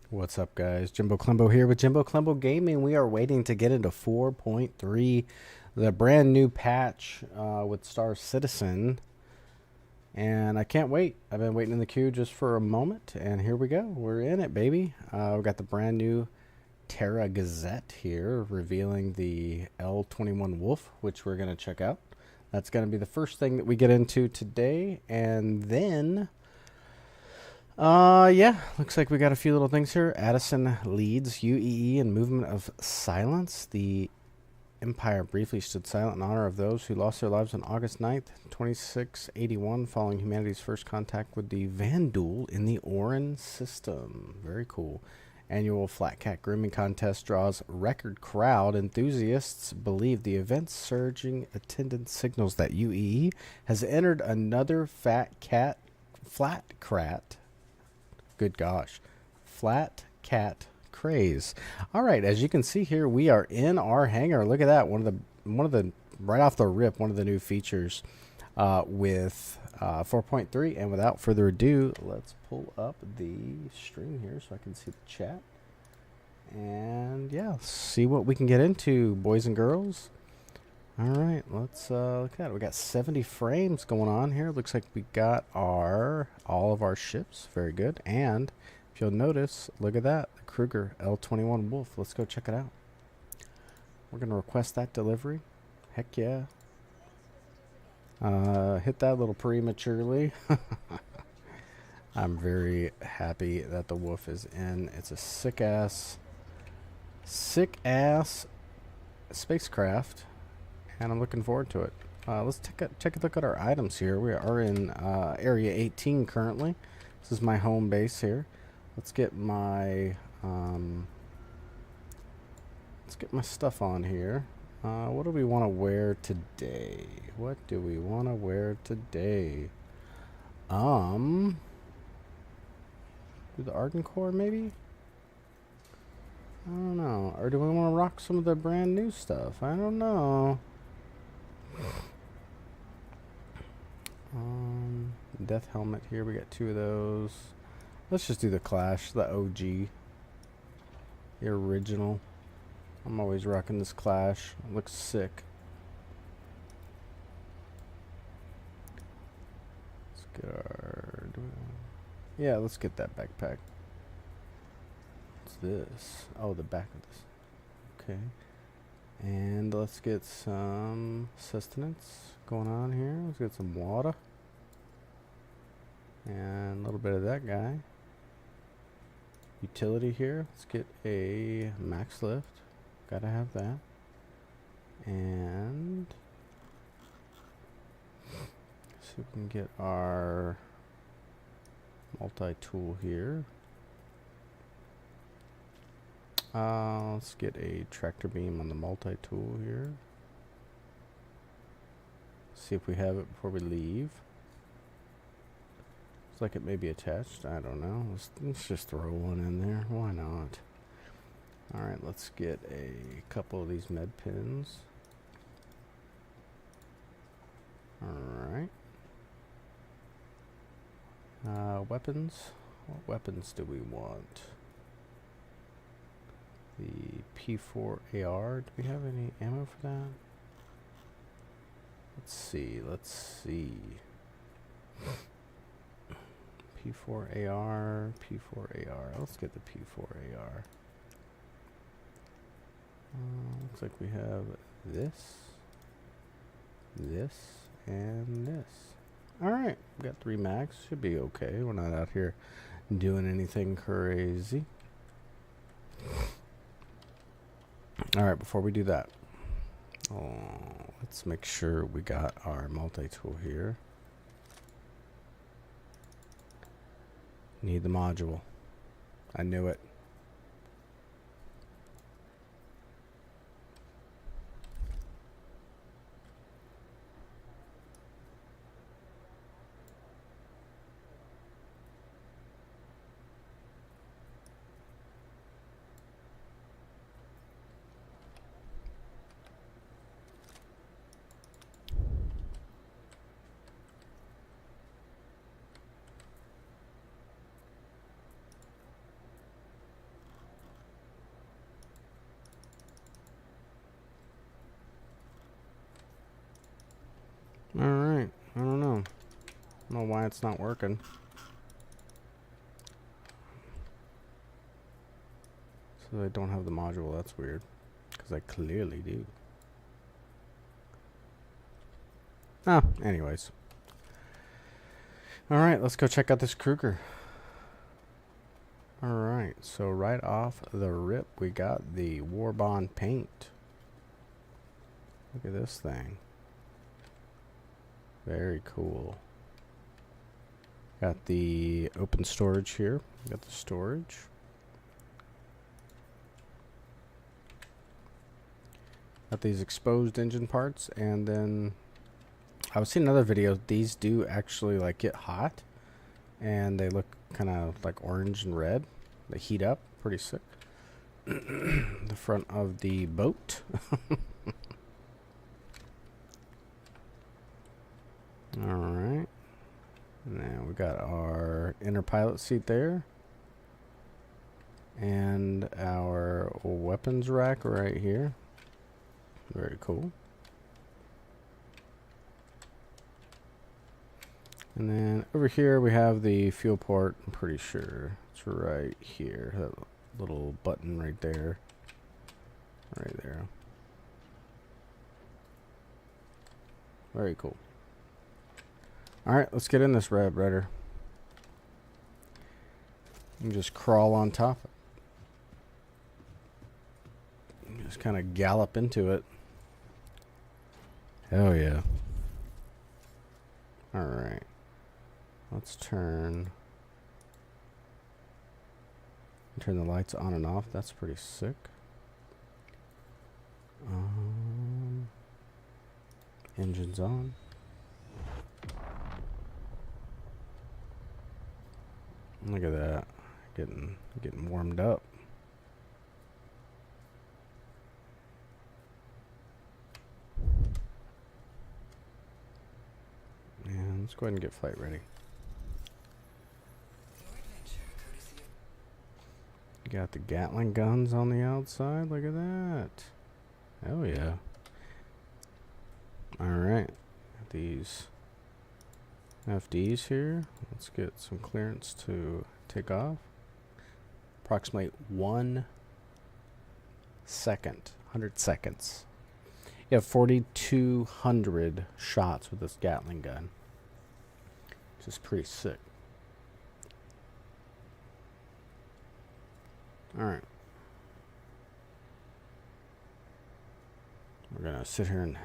What's up, guys? Jimbo Clembo here with Jimbo Clembo Gaming. We are waiting to get into 4.3, the brand new patch with Star Citizen. And I can't wait. I've been waiting in the queue just for a moment, and here we go. We're in it, baby. We've got the brand new Terra Gazette here, revealing the L21 Wolf, which we're going to check out. That's going to be the first thing that we get into today, and then... yeah, looks like we got a few little things here. Addison leads UEE in movement of silence. The Empire briefly stood silent in honor of those who lost their lives on August 9th, 2681, following humanity's first contact with the Vandal in the Orin system. Very cool. Annual Flat Cat Grooming Contest draws record crowd. Enthusiasts believe the event's surging attendance signals that UEE has entered another flat cat good gosh, flat cat craze. All right, as you can see here, we are in our hangar. Look at that, one of the right off the rip, one of the new features with 4.3. And without further ado, let's pull up the stream here so I can see the chat. And yeah, see what we can get into, boys and girls. All right, let's look at it. We got 70 frames going on here. Looks like we got all of our ships. Very good. And if you'll notice, look at that, the Kruger L21 Wolf. Let's go check it out. We're gonna request that delivery. Heck yeah. Hit that a little prematurely. I'm very happy that the Wolf is in. It's a sick ass spacecraft. And I'm looking forward to it. Let's take a look at our items here. We are in Area 18 currently. This is my home base here. Let's get my stuff on here. What do we want to wear today? What do we want to wear today? Do the Argon Core maybe? I don't know. Or do we want to rock some of the brand new stuff? I don't know. Death helmet here. We got two of those. Let's just do the Clash, the OG, the original. I'm always rocking this Clash. It looks sick. Let's get our... Yeah, let's get that backpack. What's this? Oh, the back of this. Okay. And let's get some sustenance going on here. Let's get some water. And a little bit of that guy. Utility here. Let's get a max lift. Gotta have that. And see if we can get our multi-tool here. Let's get a tractor beam on the multi-tool here. See if we have it before we leave. Looks like it may be attached. I don't know. Let's just throw one in there. Why not? Alright, let's get a couple of these med pins. Alright. Weapons. What weapons do we want? The P4 AR. Do we have any ammo for that? Let's see. P4 AR. Let's get the P4 AR. Looks like we have this, and this. Alright, we got 3 mags. Should be okay. We're not out here doing anything crazy. Alright, before we do that, let's make sure we got our multi-tool here. Need the module. I knew it. I don't know why it's not working. So I don't have the module. That's weird. Because I clearly do. Oh, anyways. Alright, let's go check out this Kruger. Alright, so right off the rip, we got the War Bond paint. Look at this thing. Very cool. Got the open storage here. Got the storage. Got these exposed engine parts, and then I was seeing another video. These do actually like get hot, and they look kind of like orange and red. They heat up, pretty sick. The front of the boat. All right, and then we got our inner pilot seat there, and our weapons rack right here. Very cool. And then over here we have the fuel port. I'm pretty sure it's right here. That little button right there. Right there. Very cool. Alright, let's get in this Red Raider. And just crawl on top. Just kind of gallop into it. Hell yeah. Alright. Let's turn the lights on and off. That's pretty sick. Engines on. Look at that. Getting warmed up. And let's go ahead and get flight ready. Got the Gatling guns on the outside. Look at that. Oh yeah. Alright. These FDs here. Let's get some clearance to take off. Approximately 1 second. 100 seconds. You have 4,200 shots with this Gatling gun. Which is pretty sick. Alright. We're gonna sit here and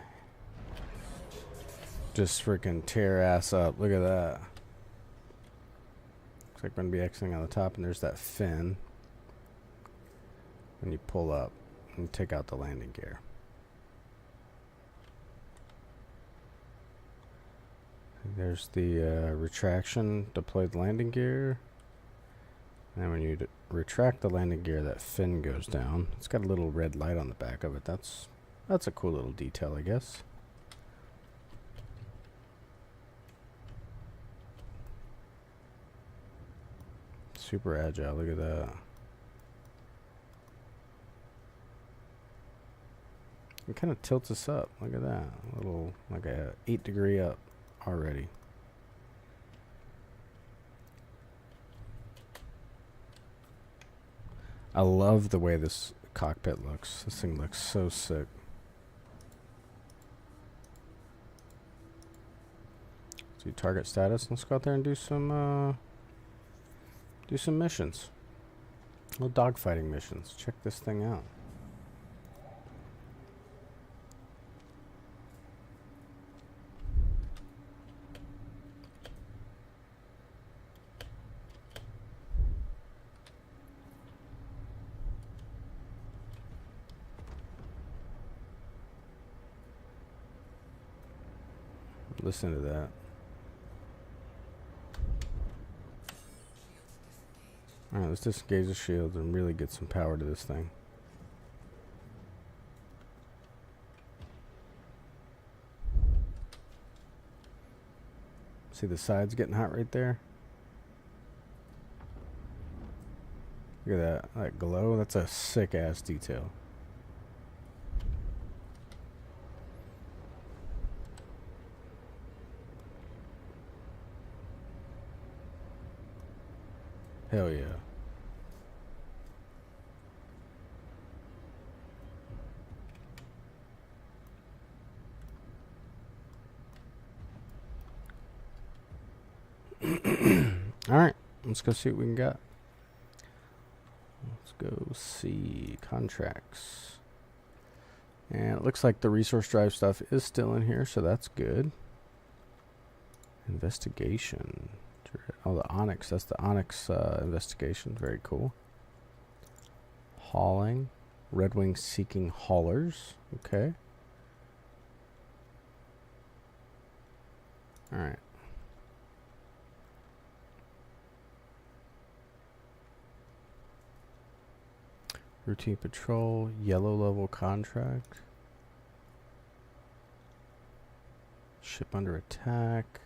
just freaking tear ass up. Look at that. Looks like we're gonna be exiting on the top, and there's that fin. When you pull up and take out the landing gear. There's the retraction, deploy the landing gear. And when you retract the landing gear, that fin goes down. It's got a little red light on the back of it. That's a cool little detail, I guess. Super agile, look at that. It kind of tilts us up. Look at that. A little, like a 8-degree up already. I love the way this cockpit looks. This thing looks so sick. Let's do target status. Let's go out there and do some missions. Little dogfighting missions. Check this thing out. Listen to that. Alright, let's disengage the shields and really get some power to this thing. See the sides getting hot right there? Look at that glow. That's a sick ass detail. Hell yeah. Alright, let's go see what we can get. Let's go see contracts. And it looks like the resource drive stuff is still in here, so that's good. Investigation. Oh, the Onyx. That's the Onyx investigation. Very cool. Hauling. Red Wing seeking haulers. Okay. Alright. Routine patrol. Yellow level contract. Ship under attack.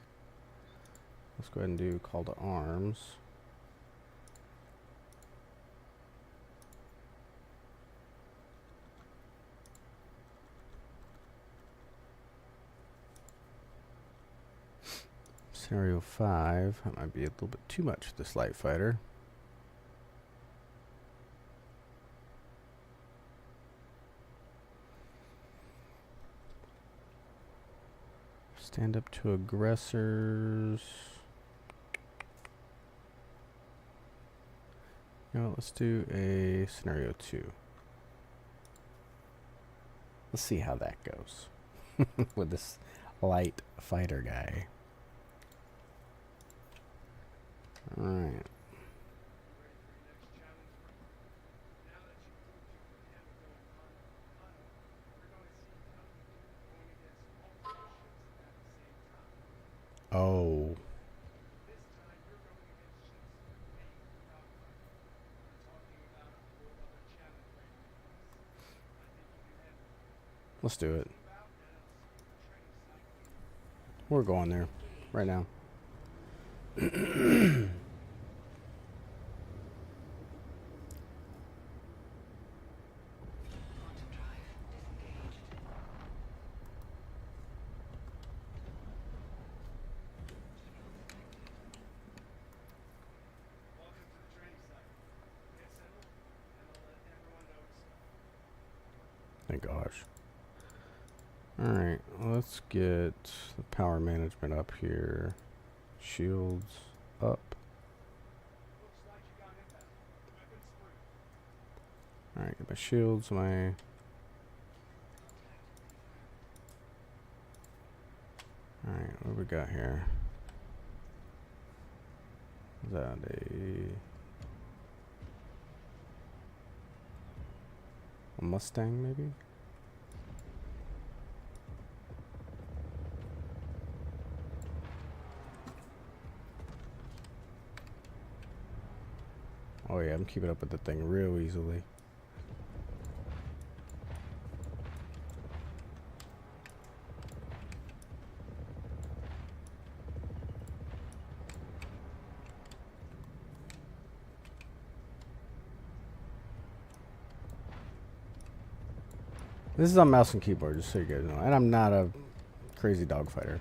Let's go ahead and do call to arms. Scenario 5. That might be a little bit too much for this light fighter. Stand up to aggressors. You know what, let's do a scenario 2. Let's see how that goes with this light fighter guy. Alright. Oh. Let's do it. We're going there right now. Thank gosh. Alright, let's get the power management up here. Shields up. Alright, get my shields, my... Alright, what do we got here? Is that a Mustang, maybe? Oh yeah, I'm keeping up with the thing real easily. This is on mouse and keyboard, just so you guys know. And I'm not a crazy dog fighter.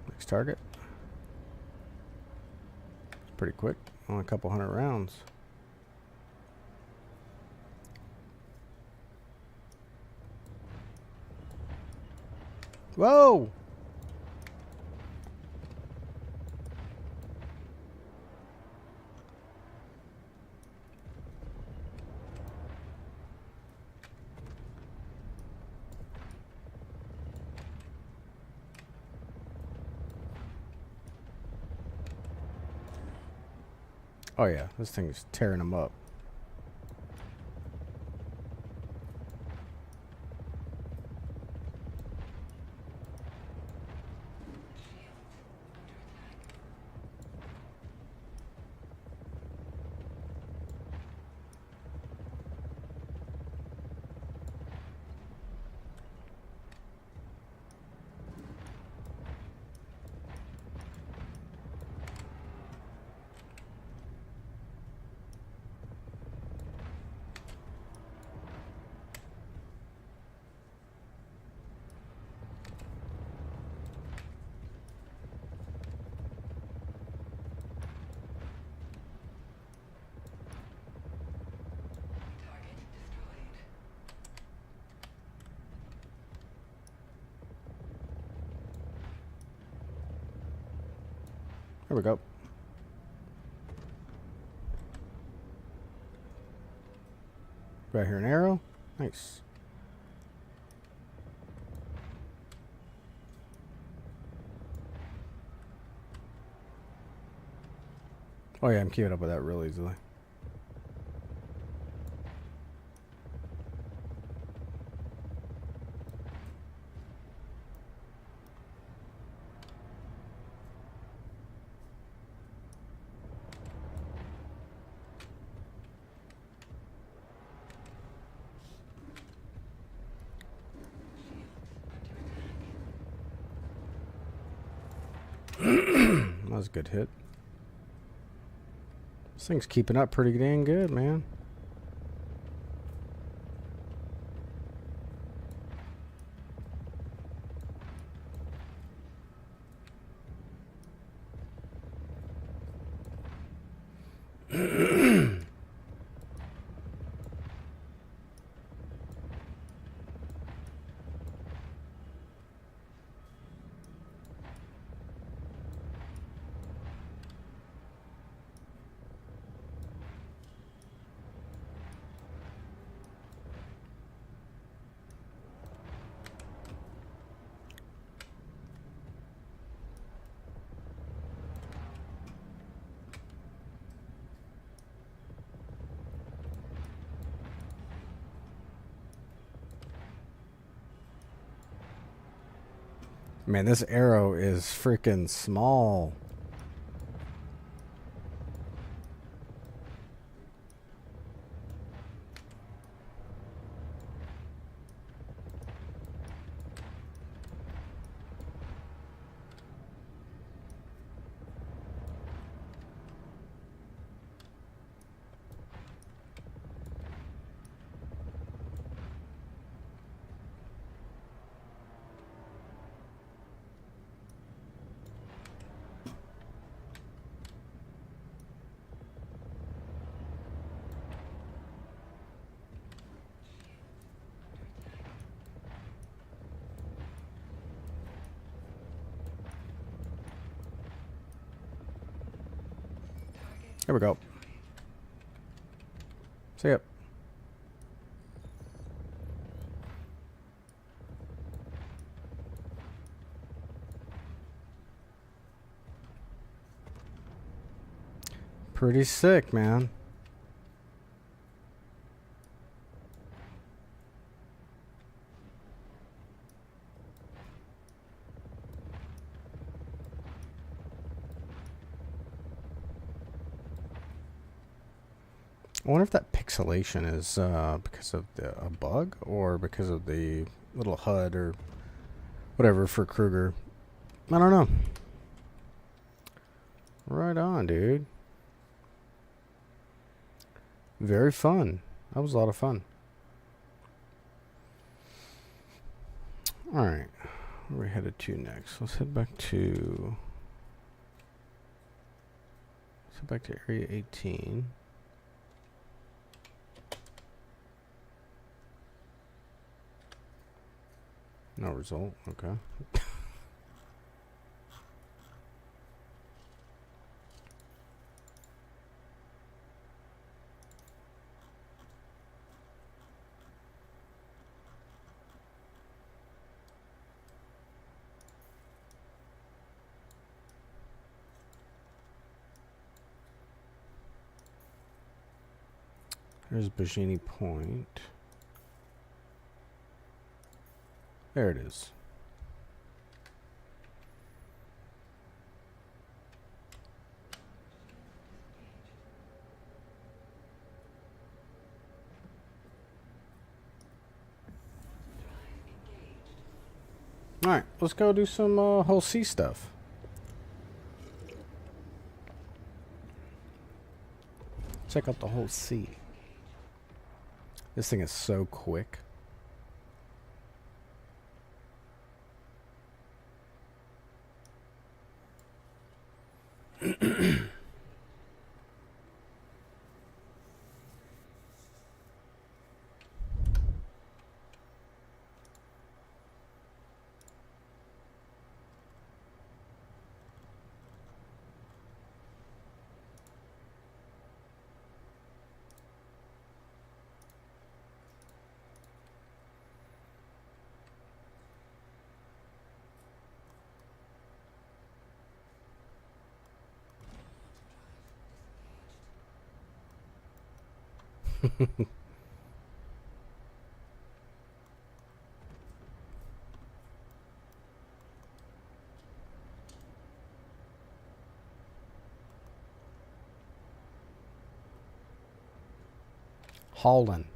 Next target. It's pretty quick. Only a couple hundred rounds. Whoa! Oh yeah, this thing is tearing them up. There we go. Right here, an arrow. Nice. Oh yeah, I'm keeping up with that real easily. That was a good hit. This thing's keeping up pretty dang good, man. Man, this arrow is freaking small. Here we go. See ya. Pretty sick, man. I wonder if that pixelation is because of a bug or because of the little HUD or whatever for Kruger. I don't know. Right on, dude. Very fun. That was a lot of fun. Alright. Where are we headed to next? Let's head back to... Area 18. No result. Okay. There's Bajini Point. There it is. Alright, let's go do some whole sea stuff. Check out the whole sea. This thing is so quick. Hauling.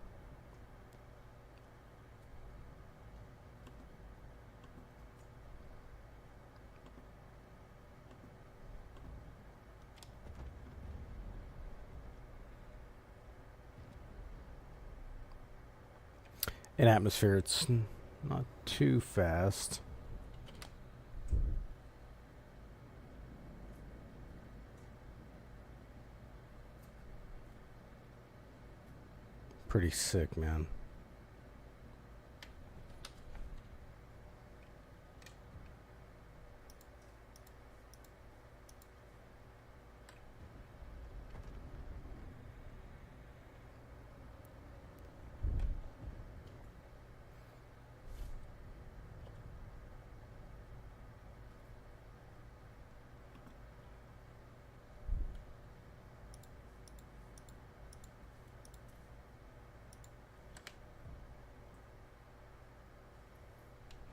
In atmosphere, it's not too fast. Pretty sick, man.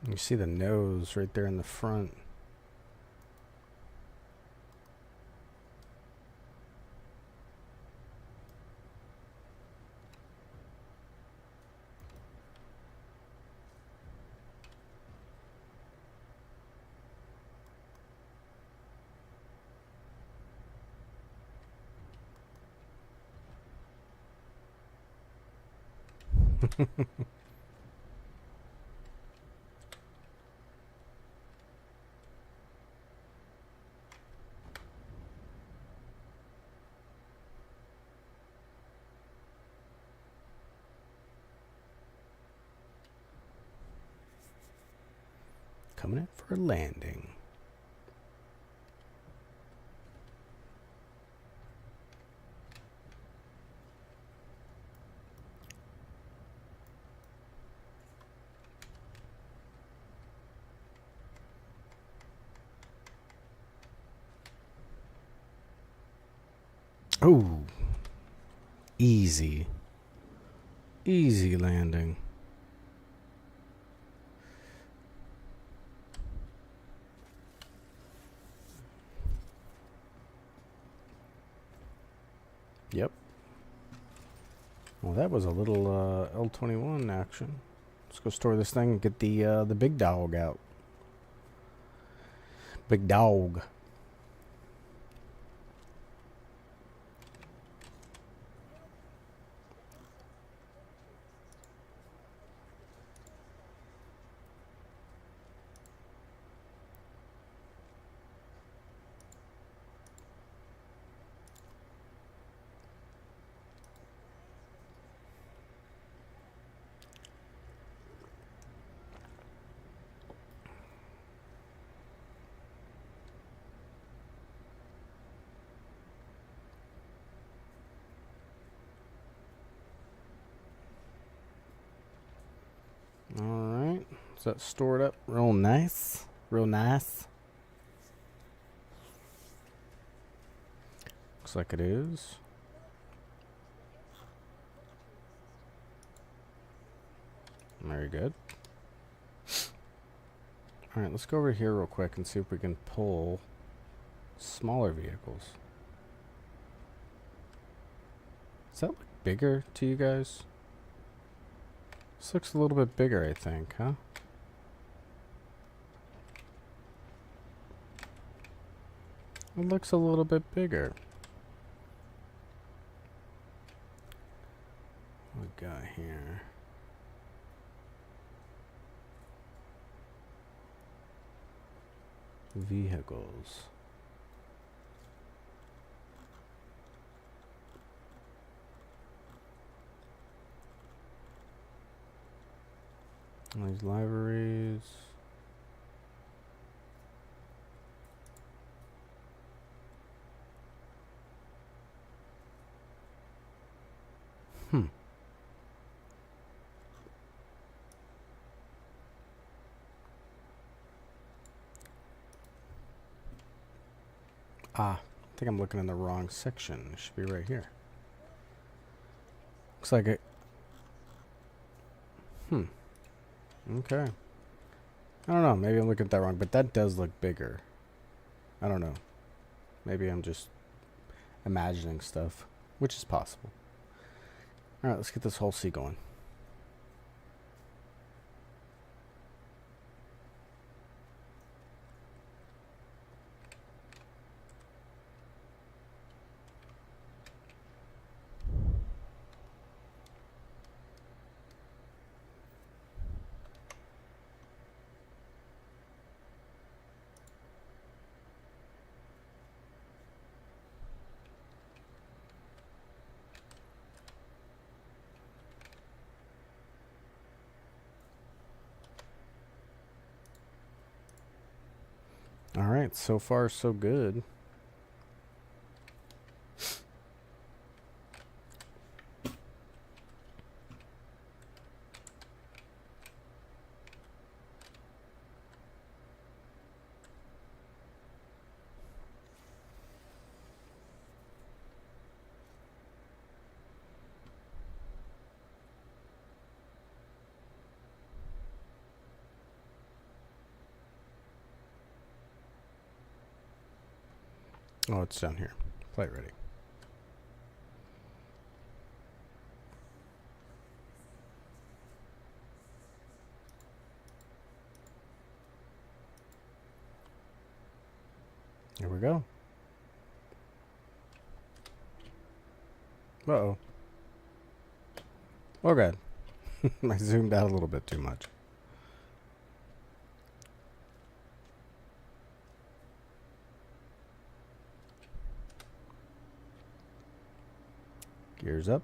You see the nose right there in the front. Coming in for a landing. Oh, easy. Easy landing. Yep. Well, that was a little L21 action. Let's go store this thing and get the big dog out. Big dog. Alright. Is that stored up real nice? Real nice. Looks like it is. Very good. Alright, let's go over here real quick and see if we can pull smaller vehicles. Does that look bigger to you guys? This looks a little bit bigger, I think, huh? It looks a little bit bigger. What we got here? Vehicles. All these libraries. I think I'm looking in the wrong section. It should be right here. Looks like it. Okay. I don't know. Maybe I'm looking at that wrong, but that does look bigger. I don't know. Maybe I'm just imagining stuff, which is possible. All right, let's get this whole sea going. All right, so far so good. Oh, it's down here. Play ready. Here we go. Uh-oh. Oh, God. I zoomed out a little bit too much. Gears up.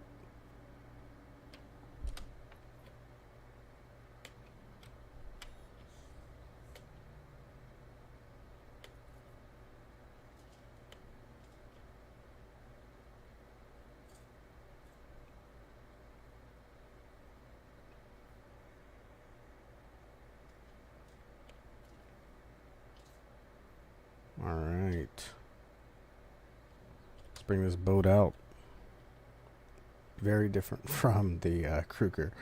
All right. Let's bring this boat out. Very different from the Kruger.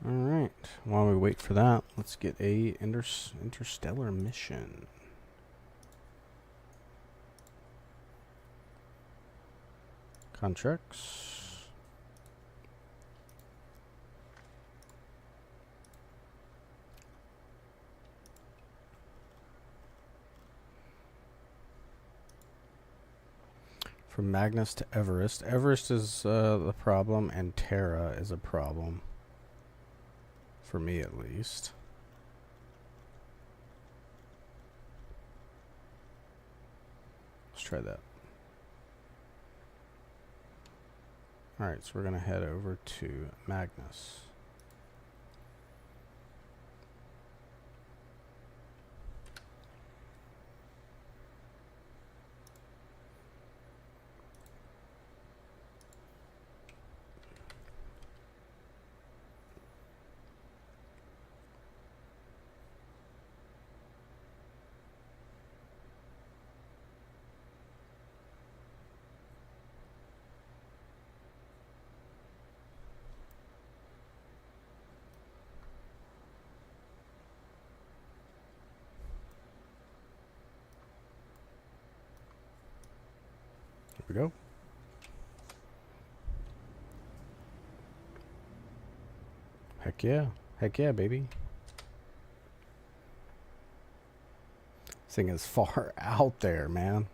All right. While we wait for that, let's get a interstellar mission. Contracts. From Magnus to Everest. Everest is the problem, and Terra is a problem. For me, at least. Let's try that. Alright, so we're going to head over to Magnus. Here we go. Heck yeah. Heck yeah, baby. This thing is far out there, man.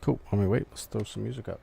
Cool. I mean, wait, let's throw some music up.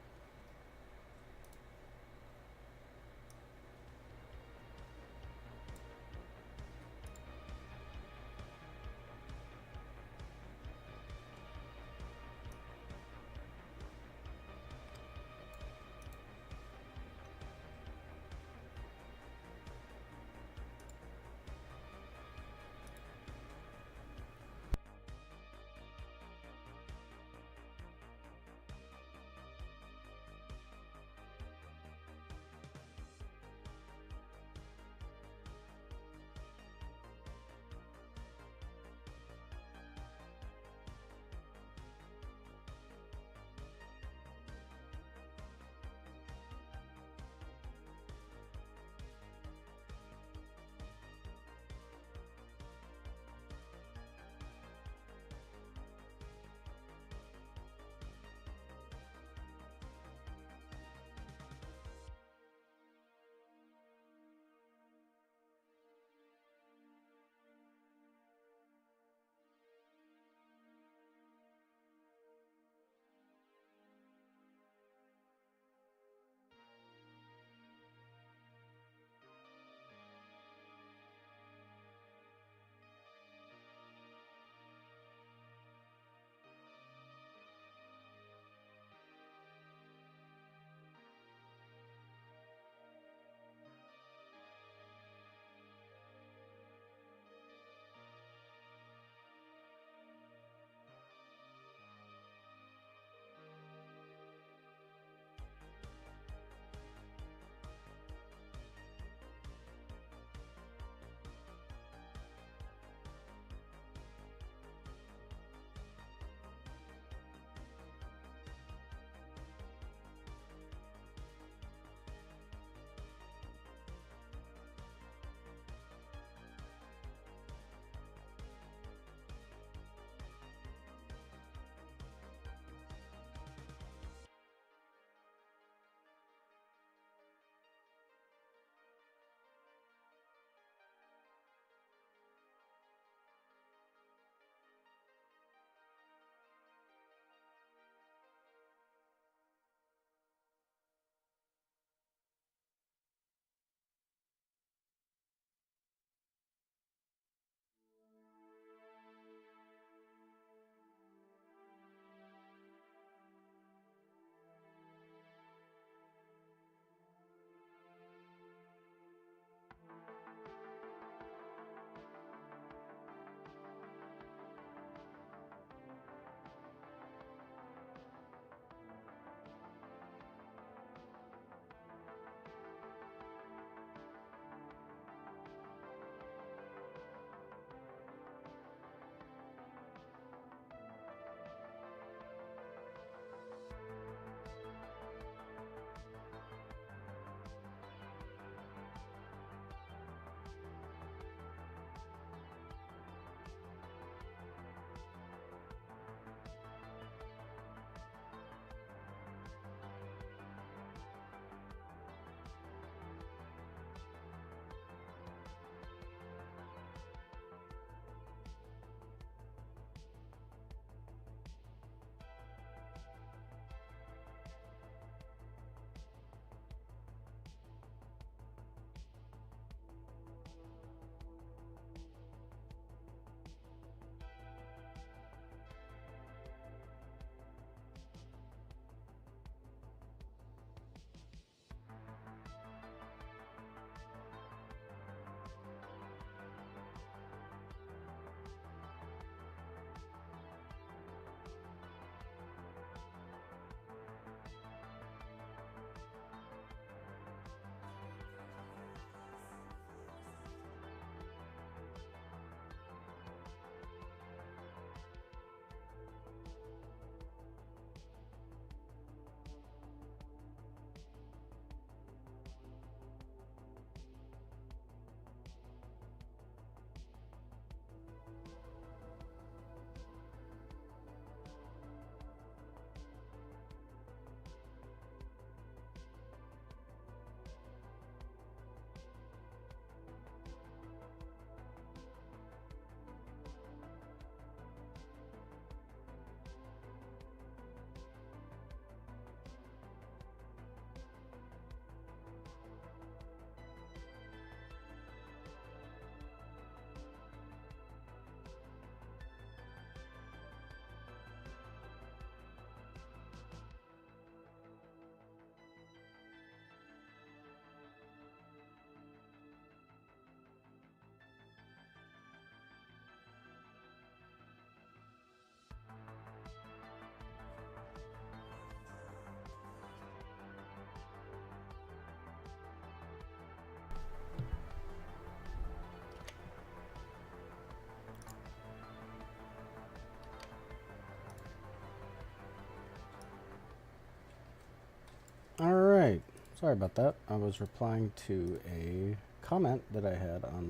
Alright. Sorry about that. I was replying to a comment that I had on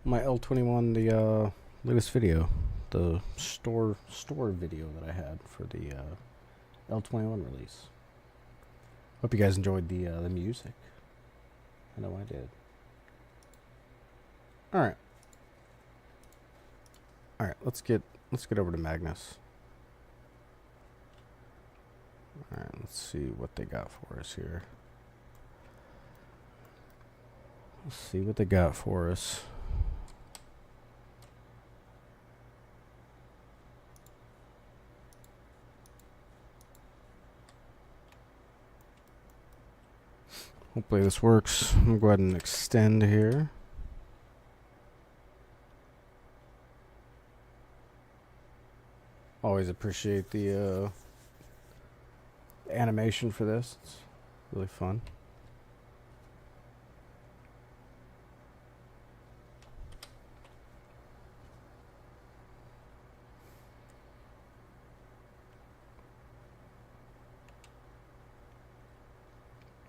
my L21, the latest video. The store video that I had for the L21 release. Hope you guys enjoyed the music. I know I did. Alright. Alright, let's get over to Magnus. Alright, let's see what they got for us here. Let's see what they got for us. Hopefully this works. I'm going to go ahead and extend here. Always appreciate the animation for this. It's really fun.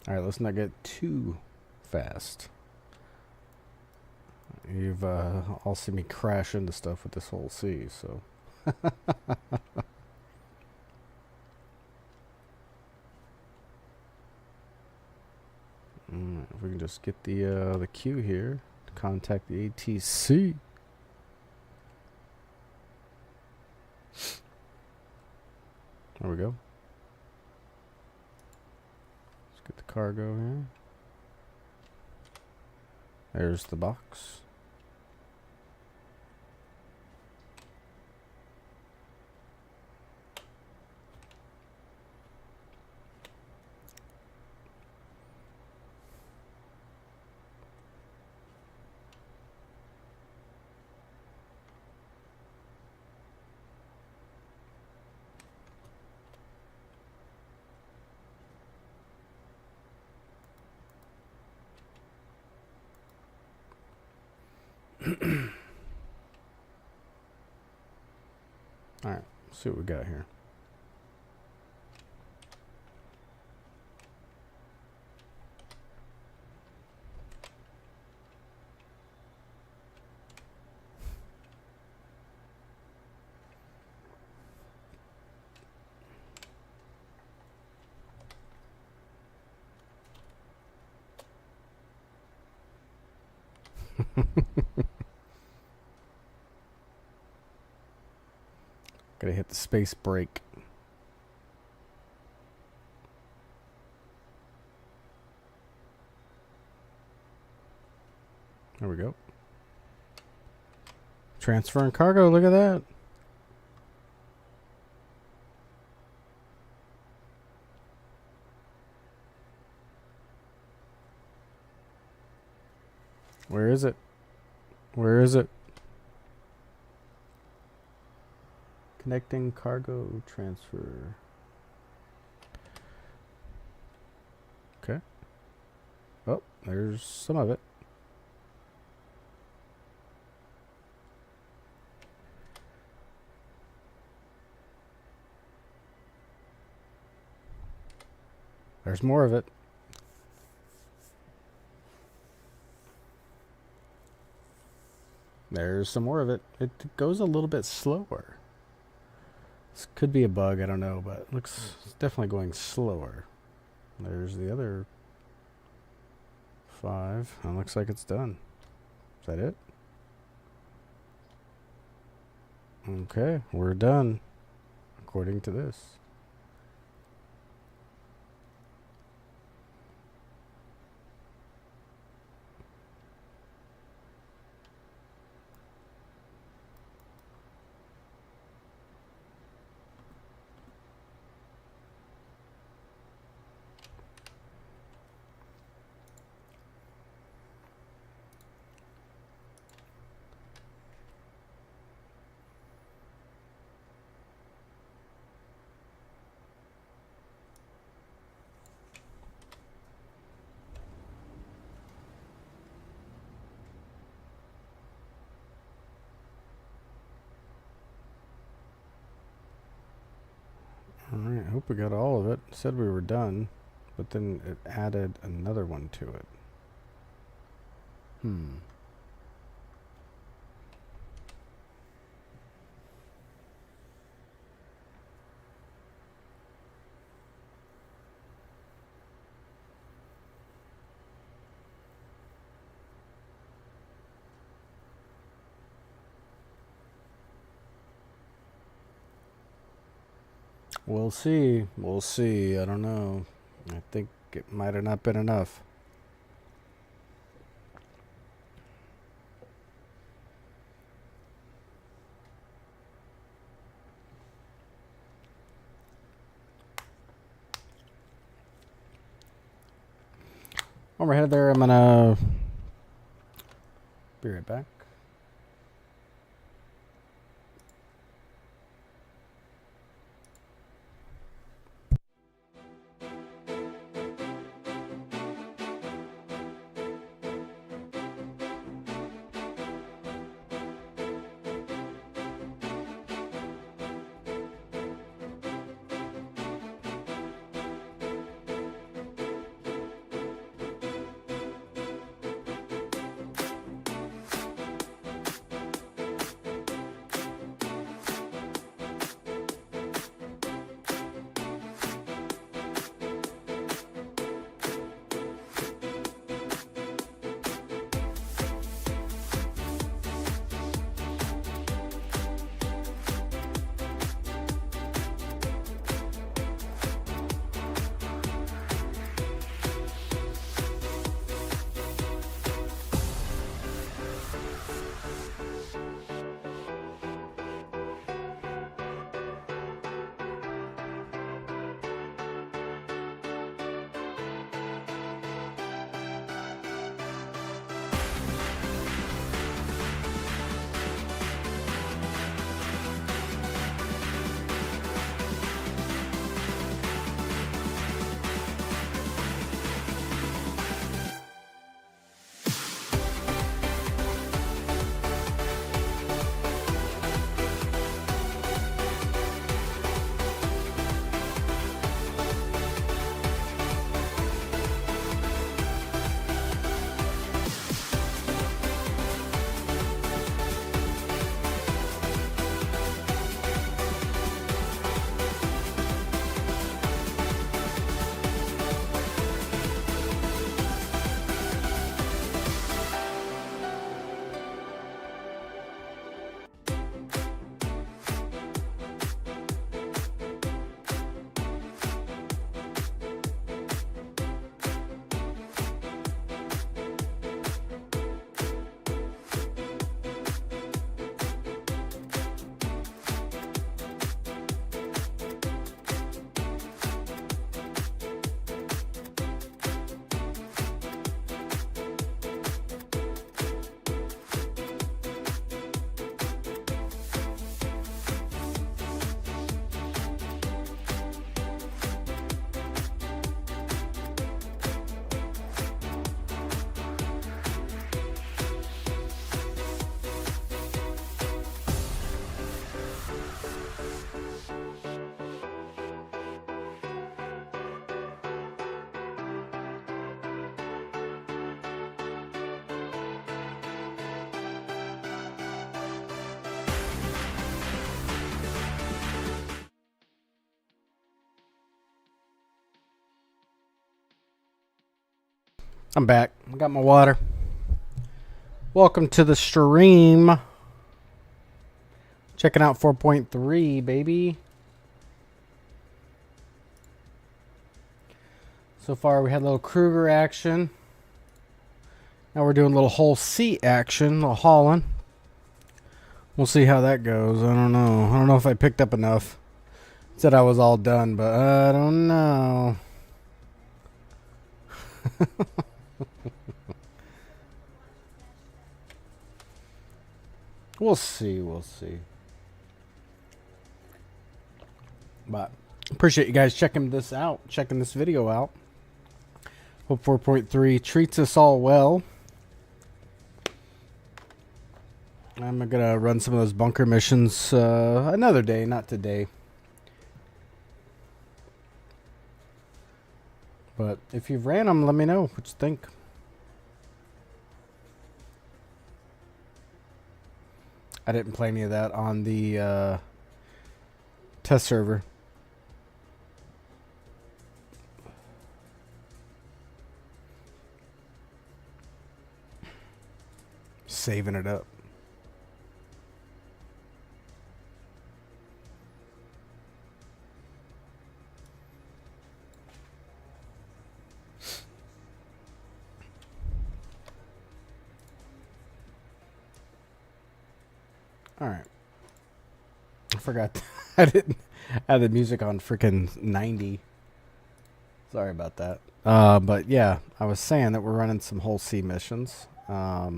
Alright, let's not get too fast. You've all seen me crash into stuff with this whole C, so... If we can just get the queue here to contact the ATC. There we go. Let's get the cargo here. There's the box. Alright, let's see what we got here. Gotta hit the space break. There we go. Transferring cargo, look at that. Where is it? Where is it? Connecting cargo transfer. Okay. Oh, there's some of it. There's more of it. There's some more of it. It goes a little bit slower. This could be a bug, I don't know, but it looks it's definitely going slower. There's the other 5. It looks like it's done. Is that it? Okay, we're done, according to this. Alright, I hope we got all of it. It said we were done, but then it added another one to it. We'll see. We'll see. I don't know. I think it might have not been enough. While we're headed there, I'm gonna be right back. I'm back. I got my water. Welcome to the stream. Checking out 4.3, baby. So far, we had a little Kruger action. Now we're doing a little whole seat action, a little hauling. We'll see how that goes. I don't know. I don't know if I picked up enough. Said I was all done, but I don't know. We'll see. We'll see. But appreciate you guys checking this out, checking this video out. Hope 4.3 treats us all well. I'm going to run some of those bunker missions another day, not today. But if you've ran them, let me know what you think. I didn't play any of that on the test server. Saving it up. All right. I forgot. I didn't have the music on freaking 90. Sorry about that. But yeah, I was saying that we're running some whole sea missions. I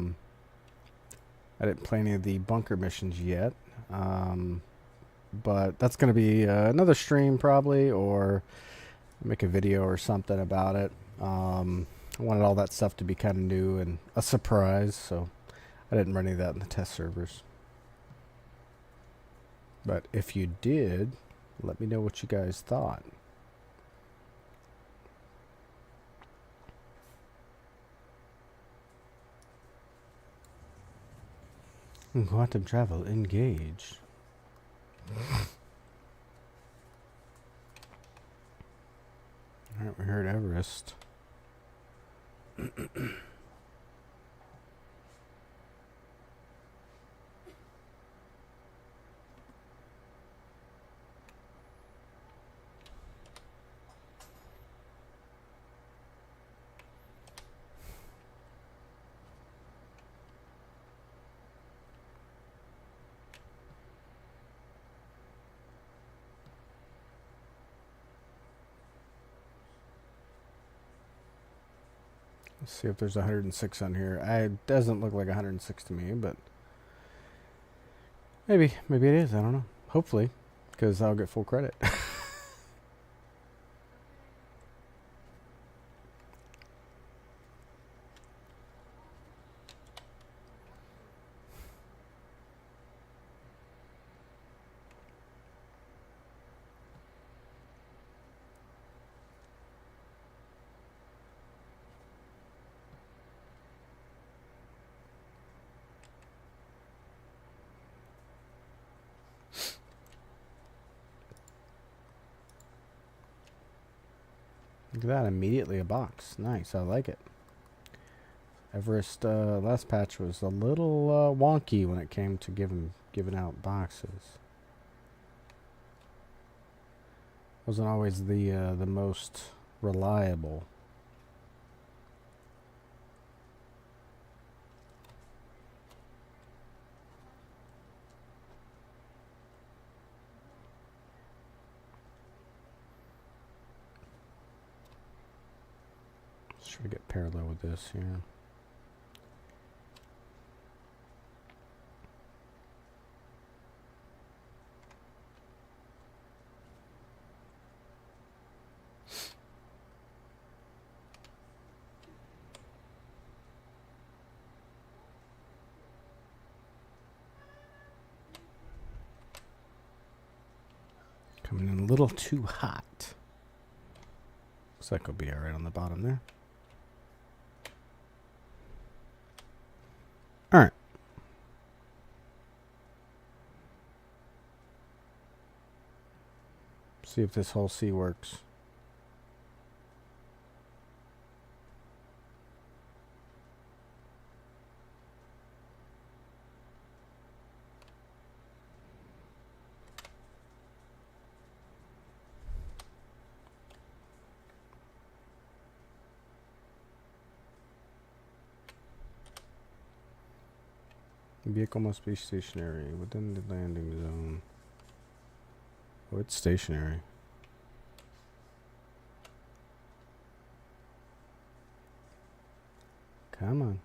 didn't play any of the bunker missions yet. But that's going to be another stream probably, or make a video or something about it. I wanted all that stuff to be kind of new and a surprise, so I didn't run any of that in the test servers. But if you did, let me know what you guys thought. Quantum travel engaged. Alright, we heard Everest. Let's see if there's 106 on here. It doesn't look like 106 to me, but maybe it is. I don't know. Hopefully, because I'll get full credit. Look at that, immediately a box. Nice, I like it. Everest last patch was a little wonky when it came to giving out boxes. Wasn't always the most reliable. Let's try to get parallel with this here. Coming in a little too hot. Looks like it'll be alright on the bottom there. Alright. See if this whole C works. The vehicle must be stationary within the landing zone. Oh, it's stationary. Come on.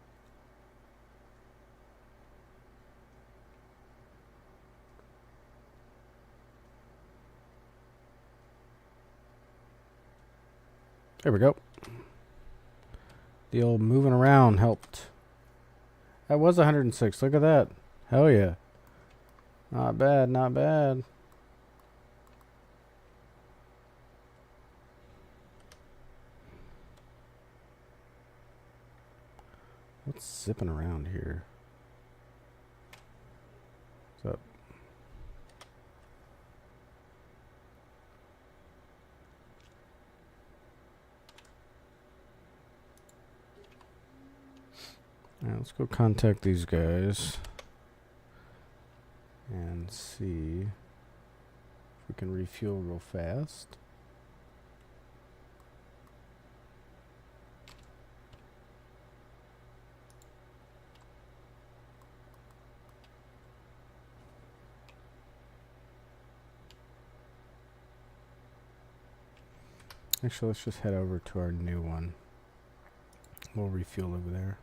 There we go. The old moving around helped. That was 106. Look at that. Hell yeah. Not bad, not bad. zipping around here. What's up? Alright, let's go contact these guys and see if we can refuel real fast. Actually, let's just head over to our new one. We'll refuel over there.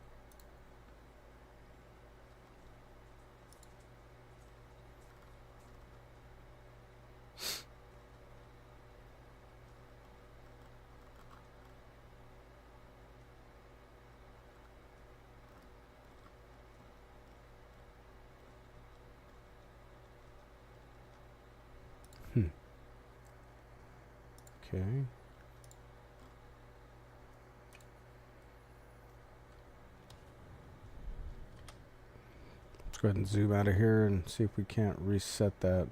Okay. Let's go ahead and zoom out of here and see if we can't reset that.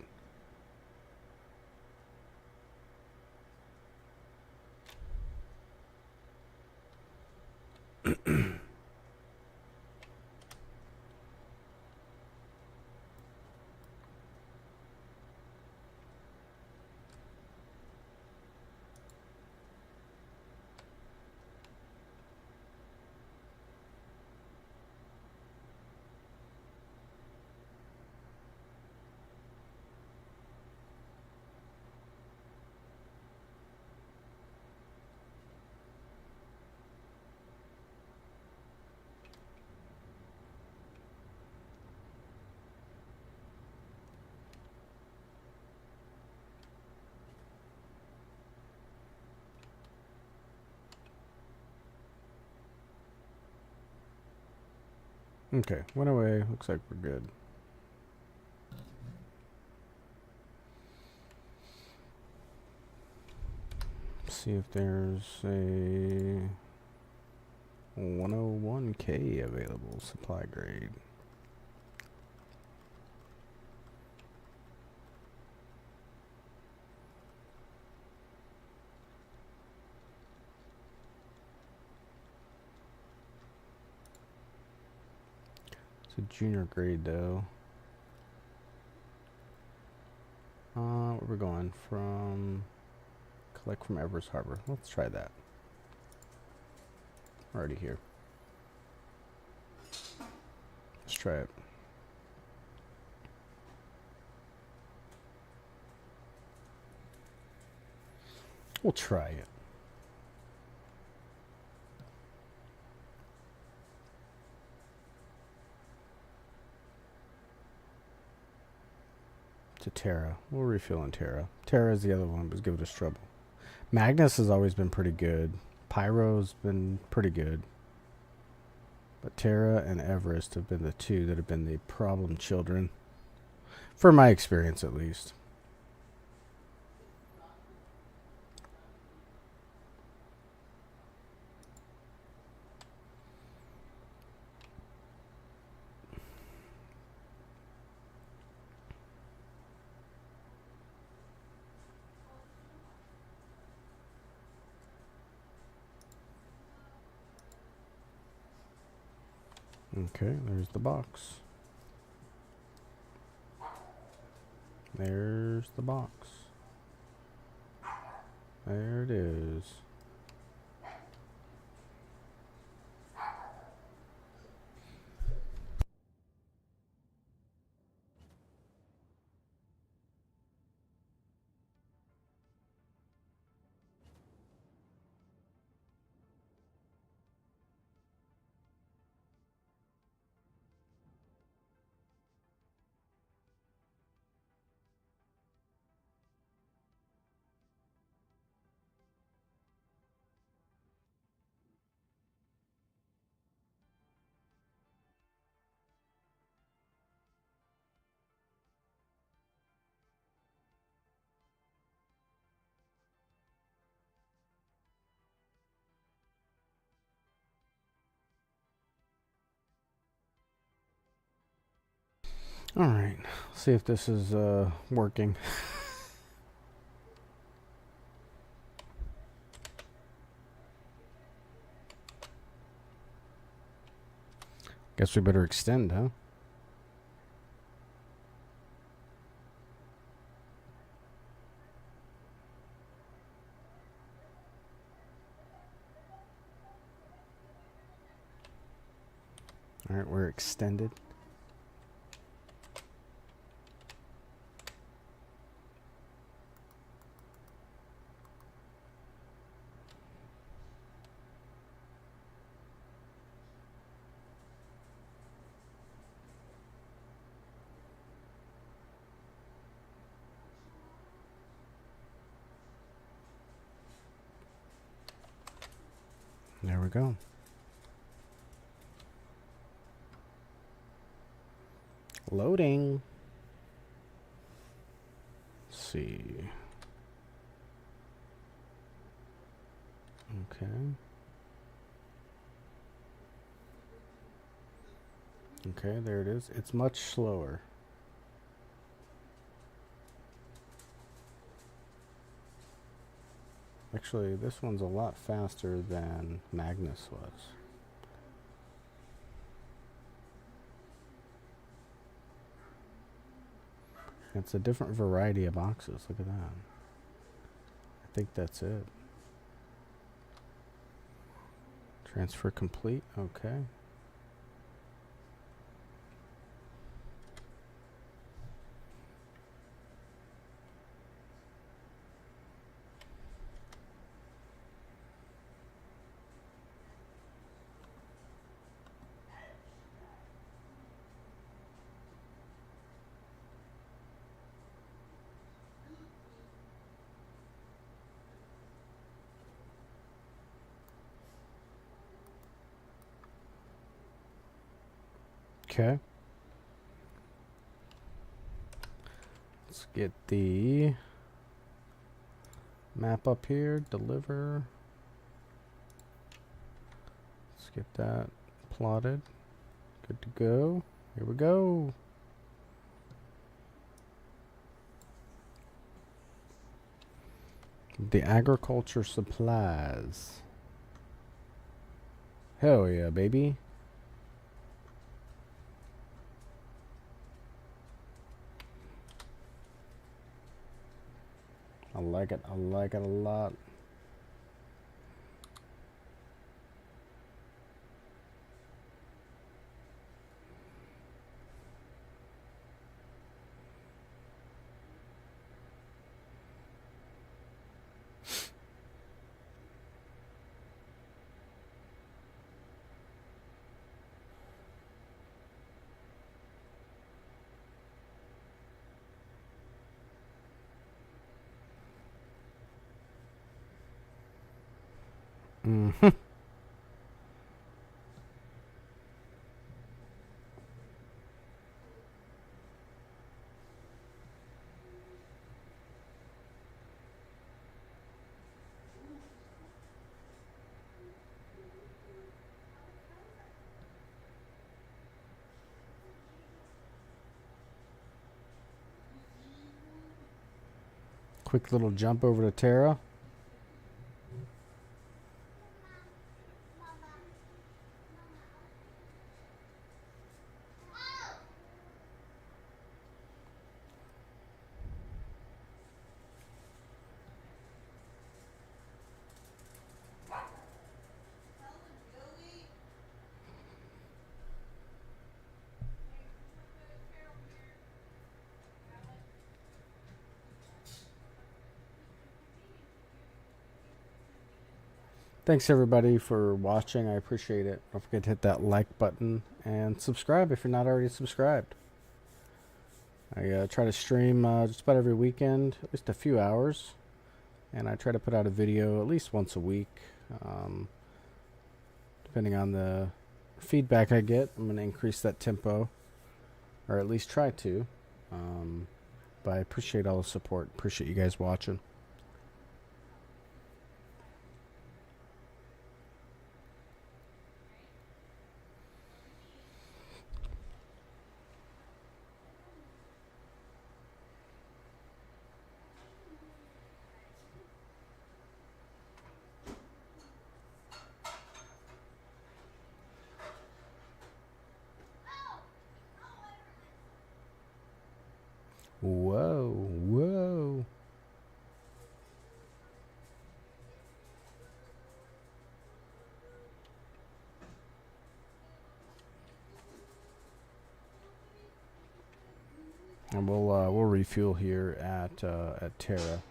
Okay, went away. Looks like we're good. See if there's a 101K available, supply grade. It's a junior grade though. Where we're going from? Collect from Everest Harbor. Let's try that. Already here. Let's try it. We'll try it. To Terra. We'll refill in Terra. Terra is the other one, but give it us trouble. Magnus has always been pretty good. Pyro's been pretty good. But Terra and Everest have been the two that have been the problem children. For my experience, at least. Okay, there's the box. There's the box. There it is. All right, see if this is working. Guess we better extend, huh? All right, we're extended. There we go. Loading. Let's see. Okay. Okay, there it is. It's much slower. Actually, this one's a lot faster than Magnus was. It's a different variety of boxes. Look at that. I think that's it. Transfer complete. Okay. Okay. Let's get the map up here. Deliver. Let's get that plotted. Good to go. Here we go. The agriculture supplies. Hell yeah, baby. I like it. I like it a lot. Mm-hmm. Quick little jump over to Terra. Thanks everybody for watching. I appreciate it. Don't forget to hit that like button and subscribe if you're not already subscribed. I try to stream just about every weekend, at least a few hours, and I try to put out a video at least once a week. Depending on the feedback I get, I'm going to increase that tempo, or at least try to. But I appreciate all the support. Appreciate you guys watching. Whoa, whoa. And we'll refuel here at Terra.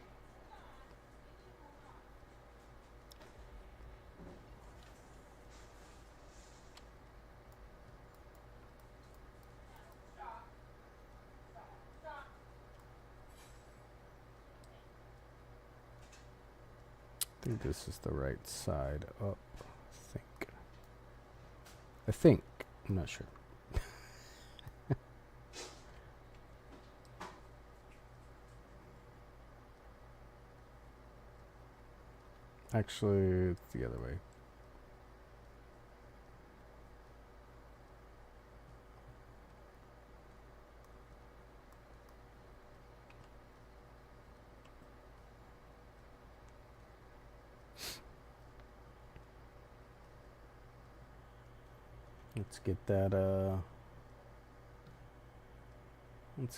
I think this is the right side up. I think. I'm not sure. Actually, it's the other way. Let's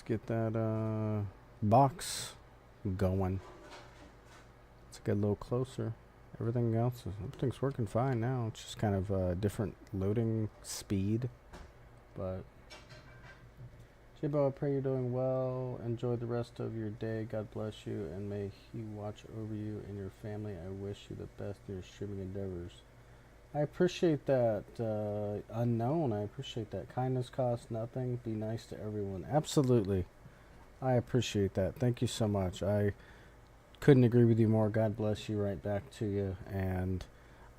get that box going. Let's get a little closer. Everything's working fine now. It's just kind of a different loading speed. But Jimbo, I pray you're doing well. Enjoy the rest of your day. God bless you, and may He watch over you and your family. I wish you the best in your streaming endeavors. I appreciate that, Unknown. I appreciate that. Kindness costs nothing. Be nice to everyone. Absolutely. I appreciate that. Thank you so much. I couldn't agree with you more. God bless you. Right back to you. And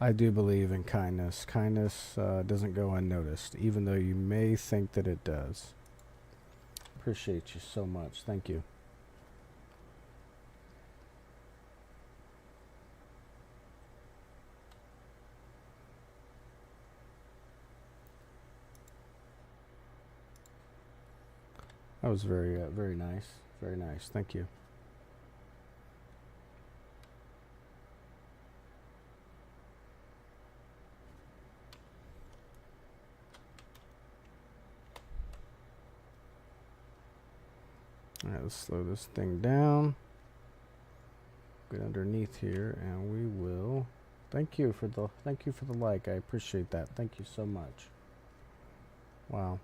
I do believe in kindness. Kindness doesn't go unnoticed, even though you may think that it does. Appreciate you so much. Thank you. That was very nice. Very nice. Thank you. All right, let's slow this thing down. Get underneath here, and we will. Thank you for the like. I appreciate that. Thank you so much. Wow.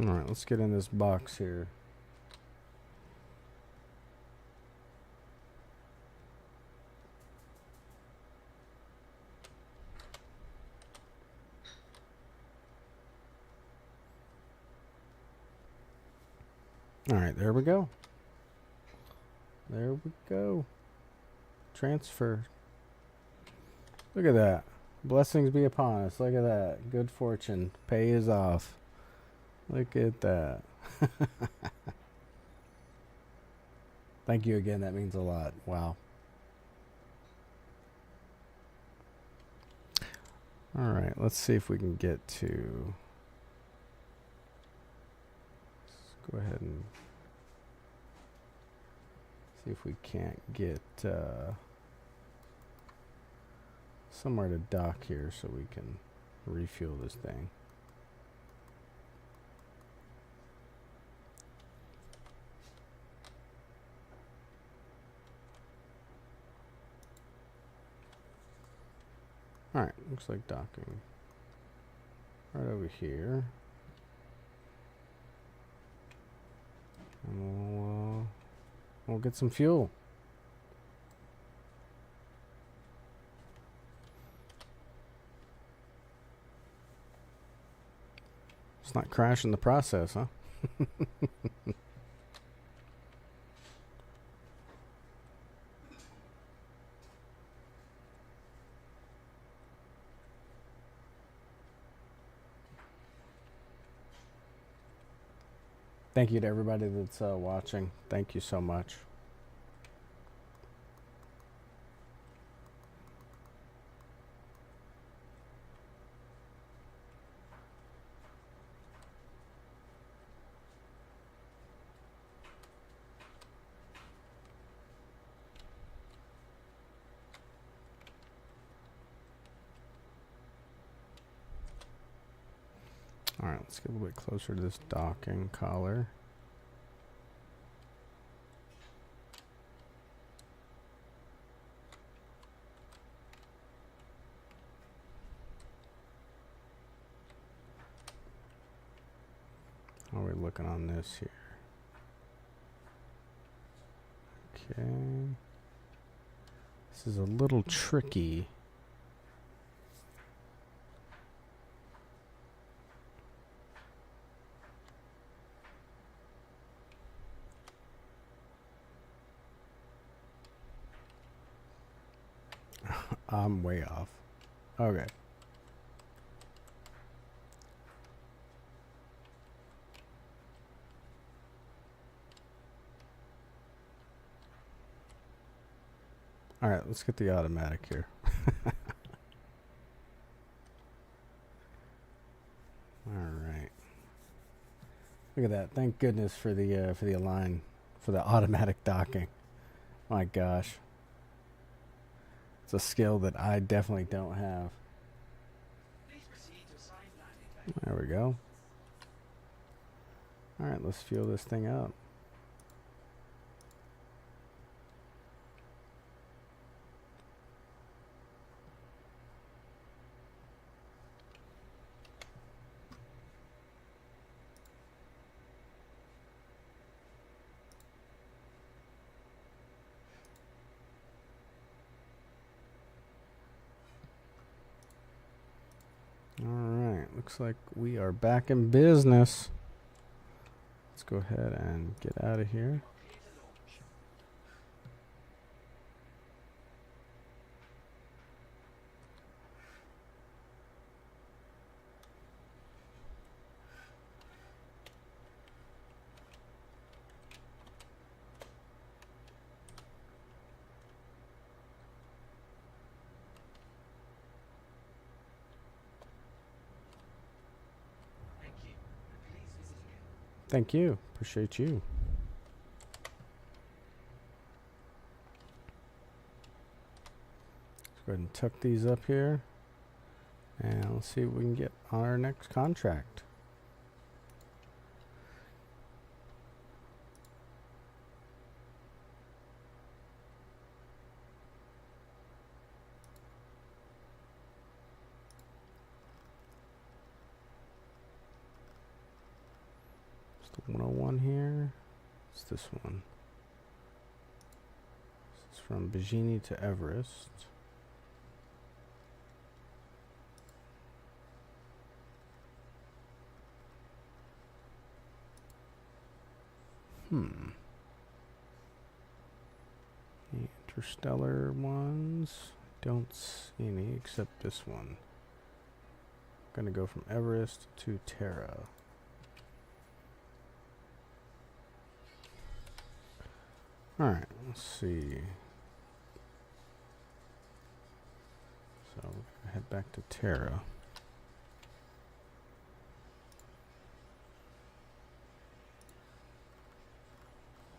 All right, let's get in this box here. All right, there we go. There we go. Transfer. Look at that. Blessings be upon us. Look at that. Good fortune. Pay is off. Look at that. Thank you again. That means a lot. Wow. All right. Let's see if we can get to. Let's go ahead and see if we can't get somewhere to dock here so we can refuel this thing. Alright, looks like docking. Right over here. And we'll get some fuel. It's not crashing the process, huh? Thank you to everybody that's watching. Thank you so much. Alright, let's get a little bit closer to this docking collar. How are we looking on this here? Okay. This is a little tricky. I'm way off. Okay. All right, let's get the automatic here. All right. Look at that. Thank goodness for the align for the automatic docking. My gosh. It's a skill that I definitely don't have. There we go. All right, let's fuel this thing up. Alright, looks like we are back in business. Let's go ahead and get out of here. Thank you. Appreciate you. Let's go ahead and tuck these up here. And let's see if we can get on our next contract. It's the 101 here. It's this one. This is from Bajini to Everest. The interstellar ones, don't see any except this one. I'm gonna go from Everest to Terra. Alright, let's see. So we're gonna head back to Terra.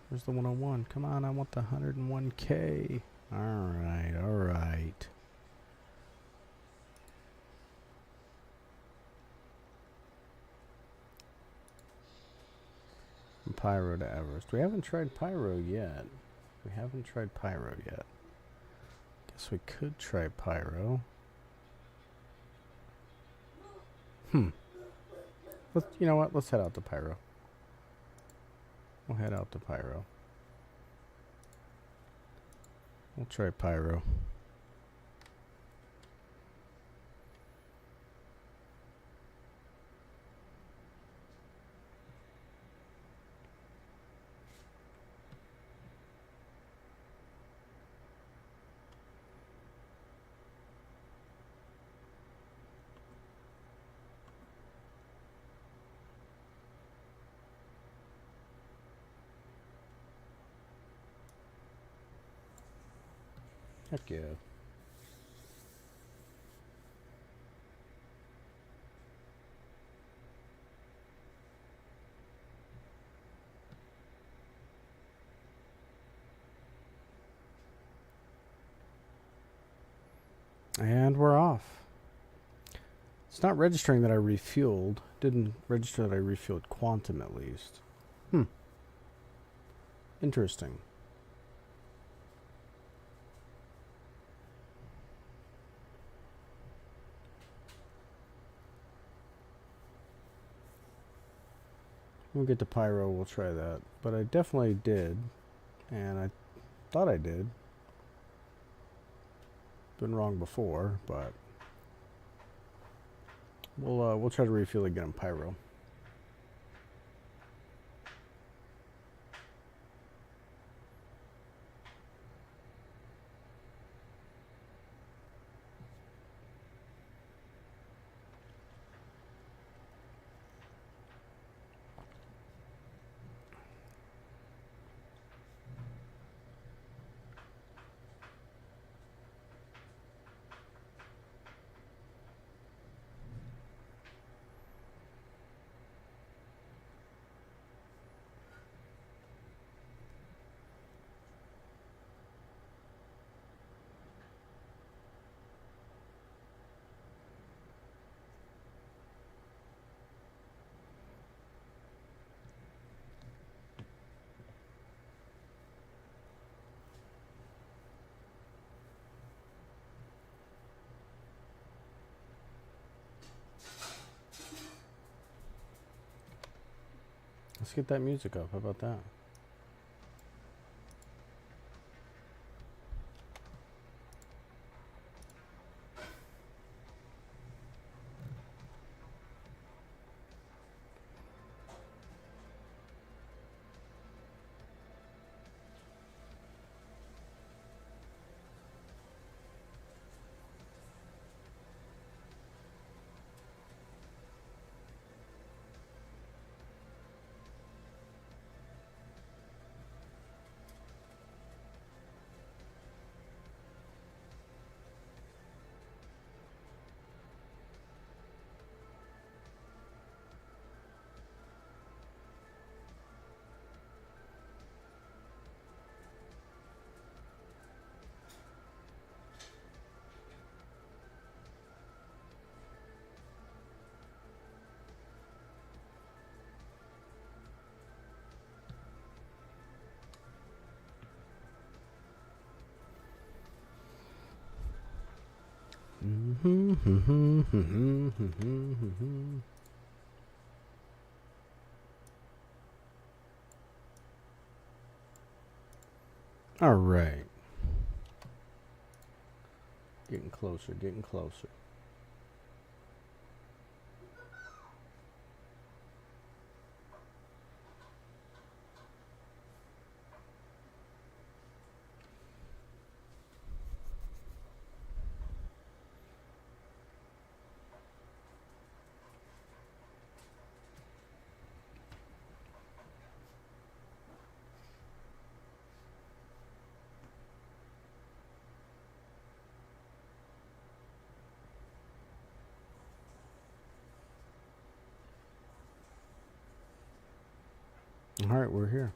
Where's the 101? Come on, I want the 101K. Alright, alright. From Pyro to Everest. We haven't tried Pyro yet. Guess we could try Pyro. You know what? Let's head out to Pyro. We'll head out to Pyro. We'll try Pyro. Heck yeah. And we're off. It's not registering that I refueled. Didn't register that I refueled quantum at least. Interesting. We'll get to pyro, we'll try that. But I definitely did. And I thought I did. Been wrong before, but we'll try to refuel again on pyro. Let's get that music up. How about that? All right. Getting closer, getting closer. All right, we're here.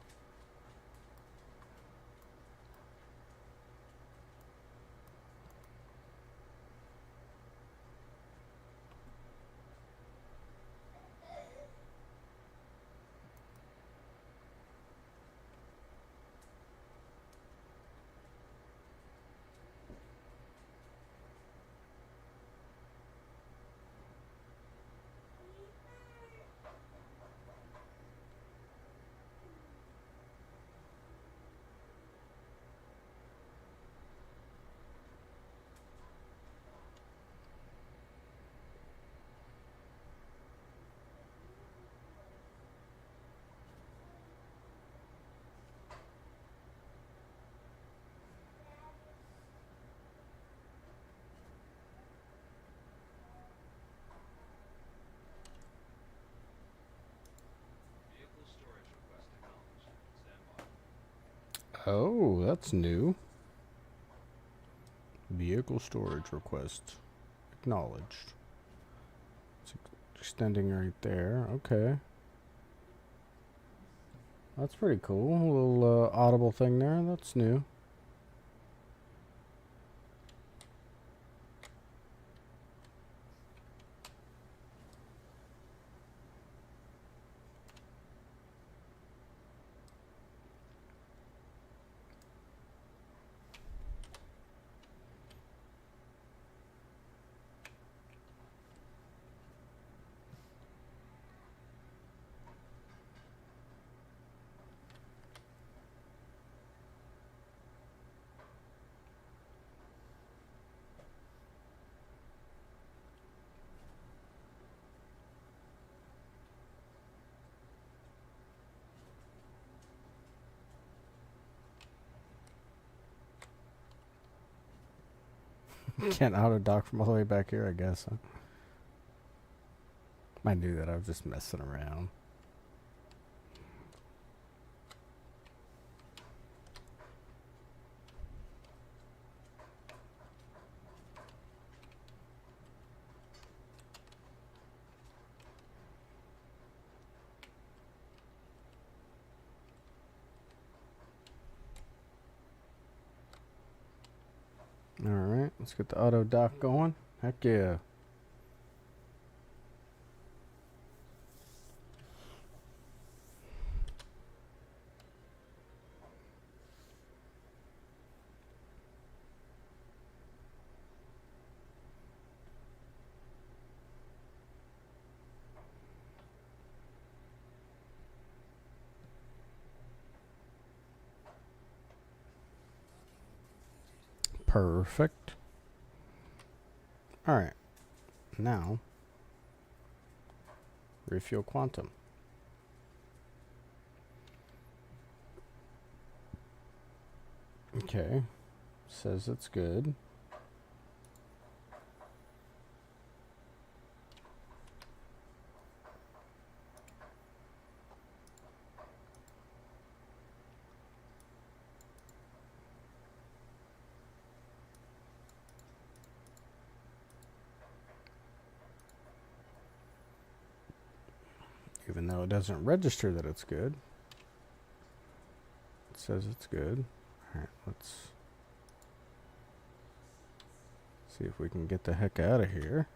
Oh, that's new. Vehicle storage request acknowledged. It's extending right there. Okay. That's pretty cool. A little audible thing there. That's new. Can't auto dock from all the way back here, I guess. Huh? I knew that. I was just messing around. Alright, let's get the auto dock going. Heck yeah. Perfect. Alright, now refuel quantum. Okay, says it's good. Even though it doesn't register that it's good, it says it's good. Alright, let's see if we can get the heck out of here.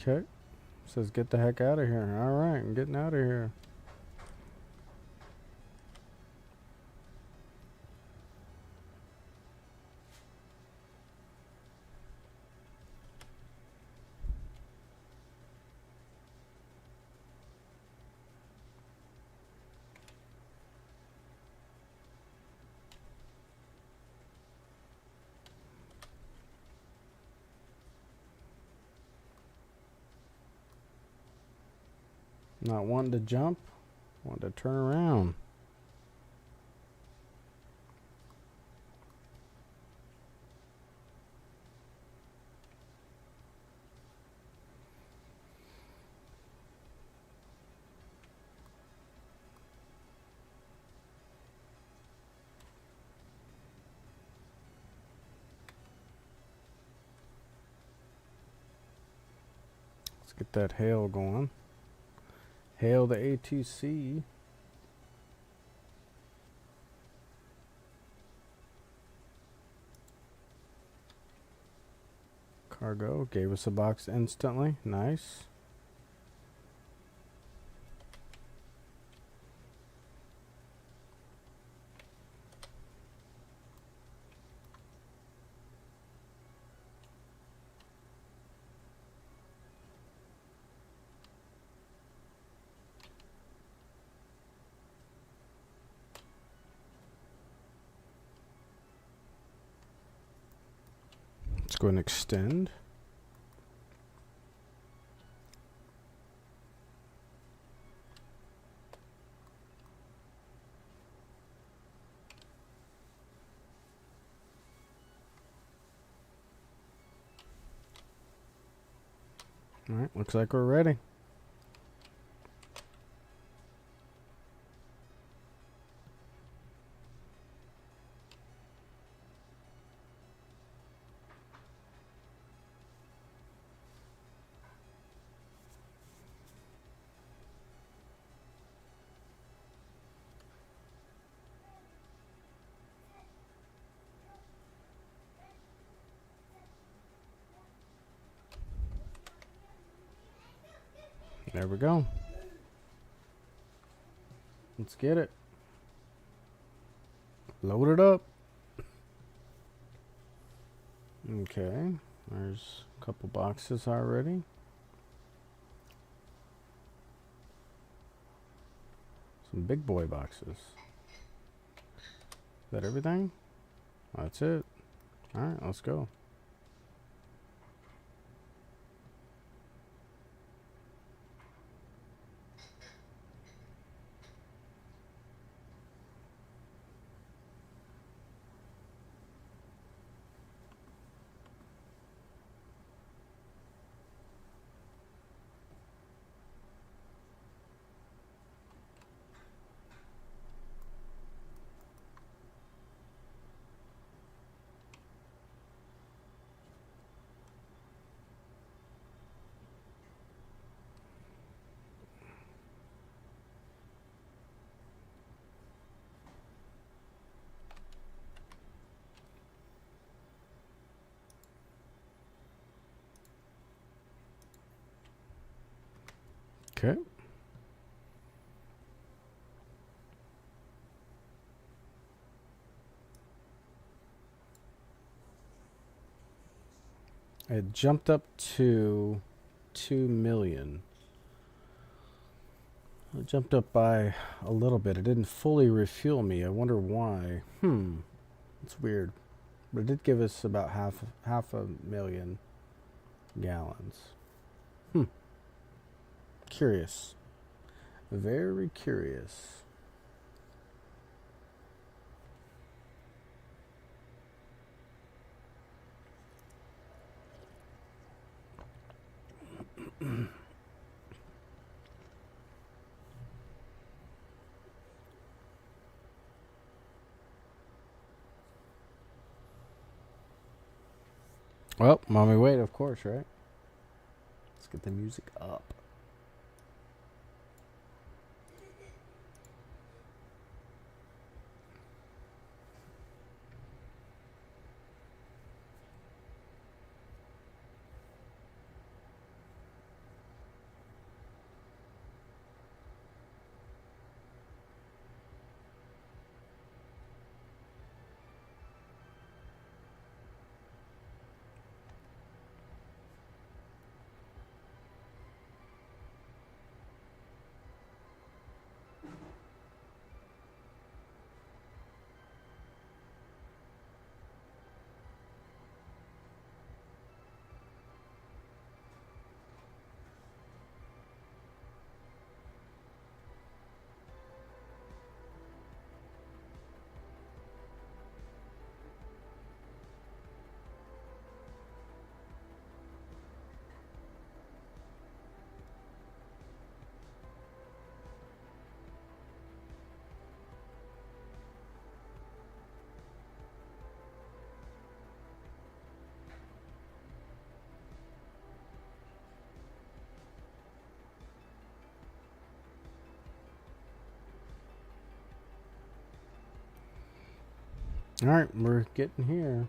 Okay. Says get the heck out of here. Alright, I'm getting out of here. Not wanting to jump, wanting to turn around. Let's get that hail going. Hail the ATC. Cargo gave us a box instantly. Nice. Let's go and extend. Alright, looks like we're ready. There we go. Let's get it. Load it up. Okay. There's a couple boxes already. Some big boy boxes. Is that everything? That's it. Alright, let's go. Okay. It jumped up to 2 million. It jumped up by a little bit. It didn't fully refuel me. I wonder why. It's weird. But it did give us about half a million gallons. Curious. Very curious. Well, mommy, wait, of course, right? Let's get the music up. All right, we're getting here.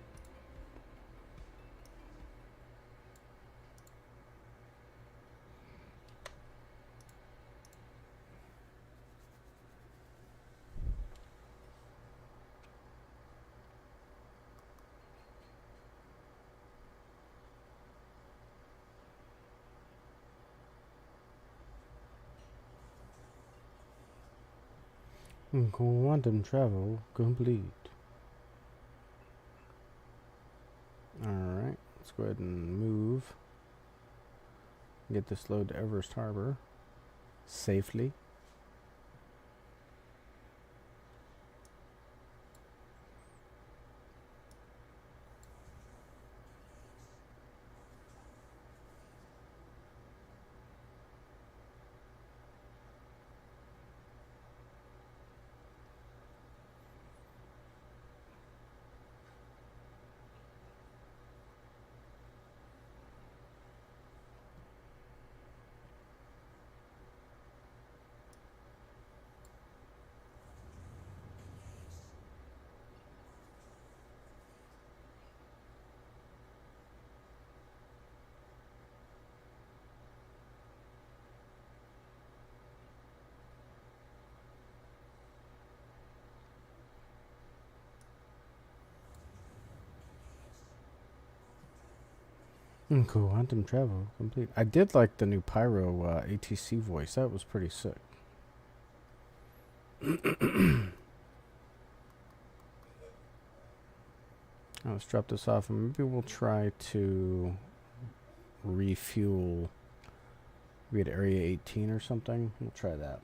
Quantum travel complete. Alright, let's go ahead and move. Get this load to Everest Harbor safely. Cool. Quantum travel complete. I did like the new Pyro ATC voice. That was pretty sick. Let's drop this off and maybe we'll try to refuel. We at area 18 or something. We'll try that.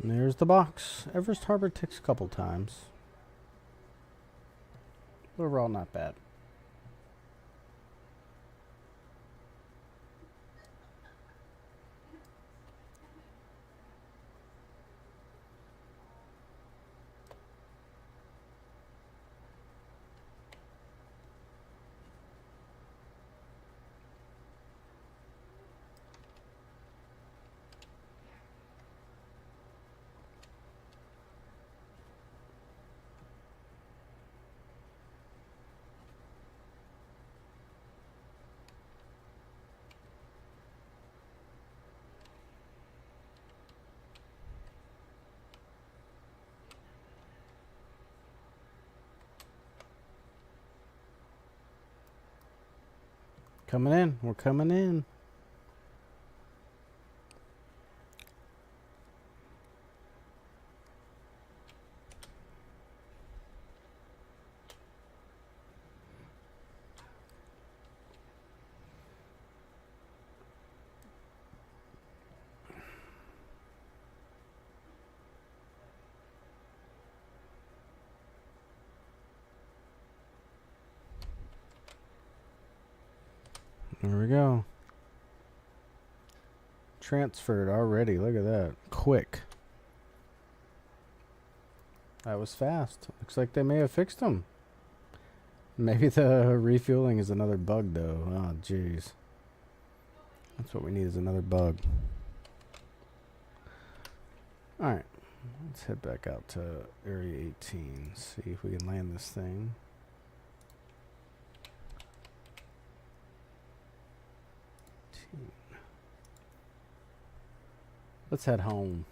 And there's the box. Everest Harbor ticks a couple times. Overall, not bad. Coming in. We're coming in. There we go. Transferred already. Look at that. Quick. That was fast. Looks like they may have fixed them. Maybe the refueling is another bug, though. Oh, jeez. That's what we need is another bug. Alright. Let's head back out to Area 18. See if we can land this thing. Let's head home.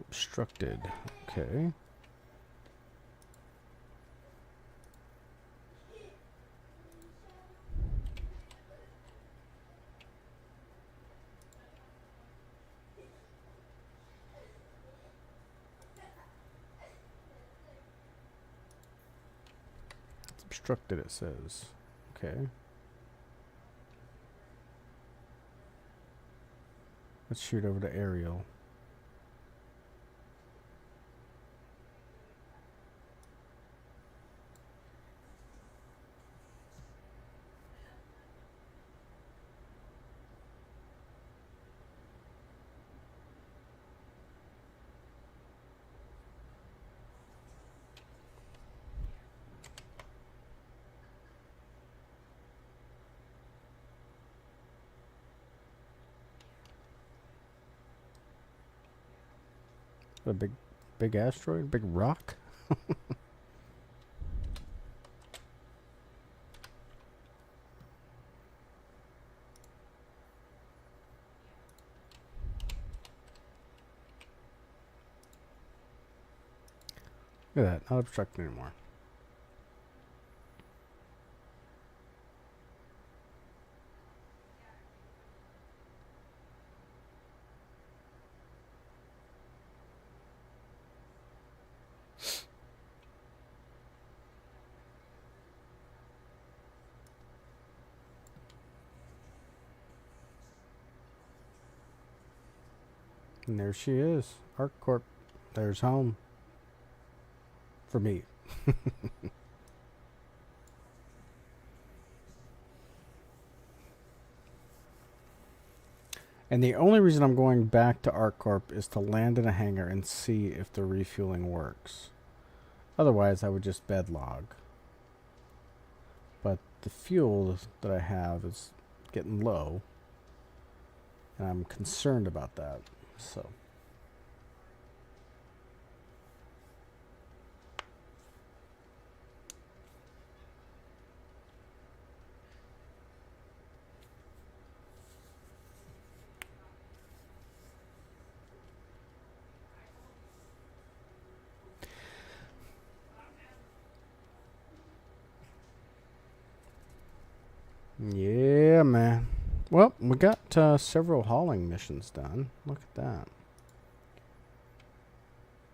Obstructed. Okay. It's obstructed, it says. Okay. Let's shoot over to Ariel. A big asteroid? Big rock? Look at that. Not obstructing anymore. And there she is. ArcCorp. There's home. For me. And the only reason I'm going back to ArcCorp is to land in a hangar and see if the refueling works. Otherwise, I would just bed log. But the fuel that I have is getting low. And I'm concerned about that. So. Yeah, man. Well, we got several hauling missions done. Look at that.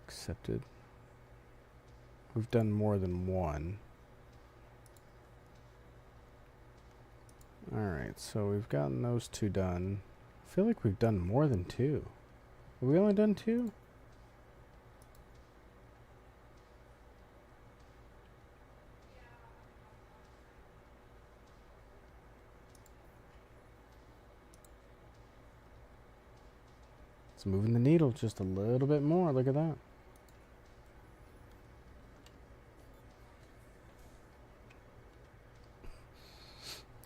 Accepted. We've done more than one. Alright, so we've gotten those two done. I feel like we've done more than two. Have we only done two? It's moving the needle just a little bit more. Look at that.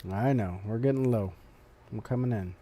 I know. We're getting low. I'm coming in.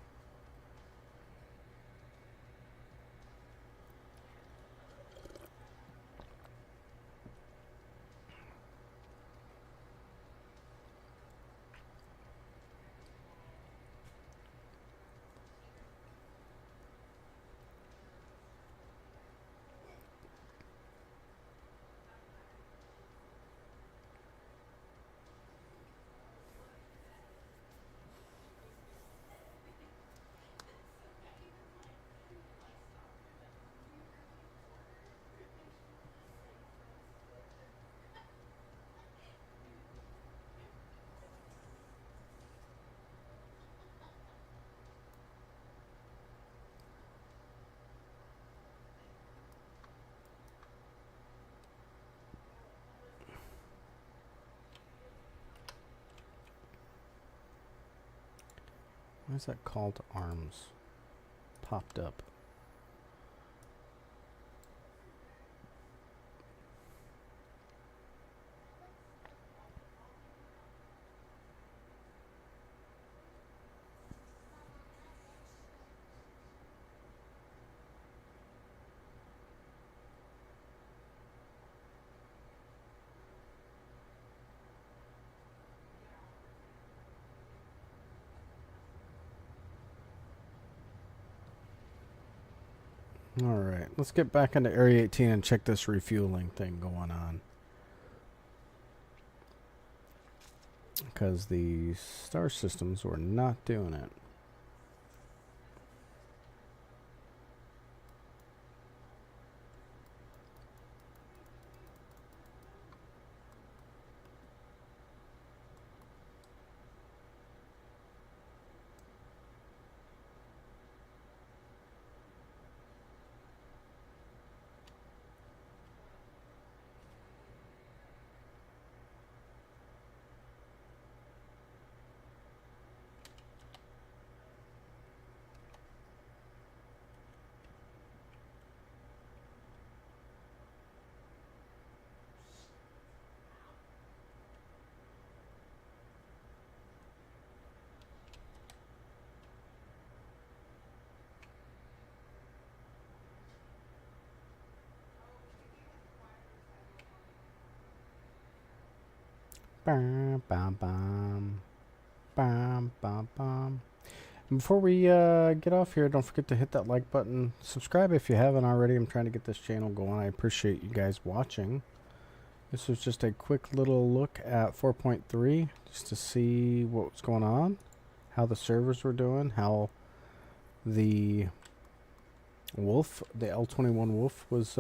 Why is that call to arms popped up? Alright, let's get back into Area 18 and check this refueling thing going on. Because the star systems were not doing it. Bam, bam, bam. Bam, bam, bam. And before we get off here, don't forget to hit that like button. Subscribe if you haven't already. I'm trying to get this channel going. I appreciate you guys watching. This was just a quick little look at 4.3 just to see what was going on, how the servers were doing, how the Wolf, the L21 Wolf was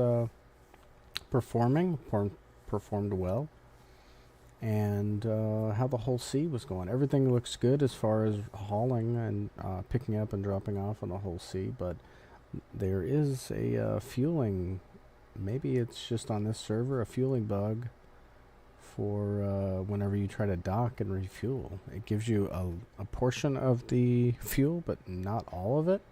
performed well, and how the whole C was going. Everything looks good as far as hauling and picking up and dropping off on the whole C, but there is a fueling, maybe it's just on this server, a fueling bug for whenever you try to dock and refuel. It gives you a portion of the fuel, but not all of it.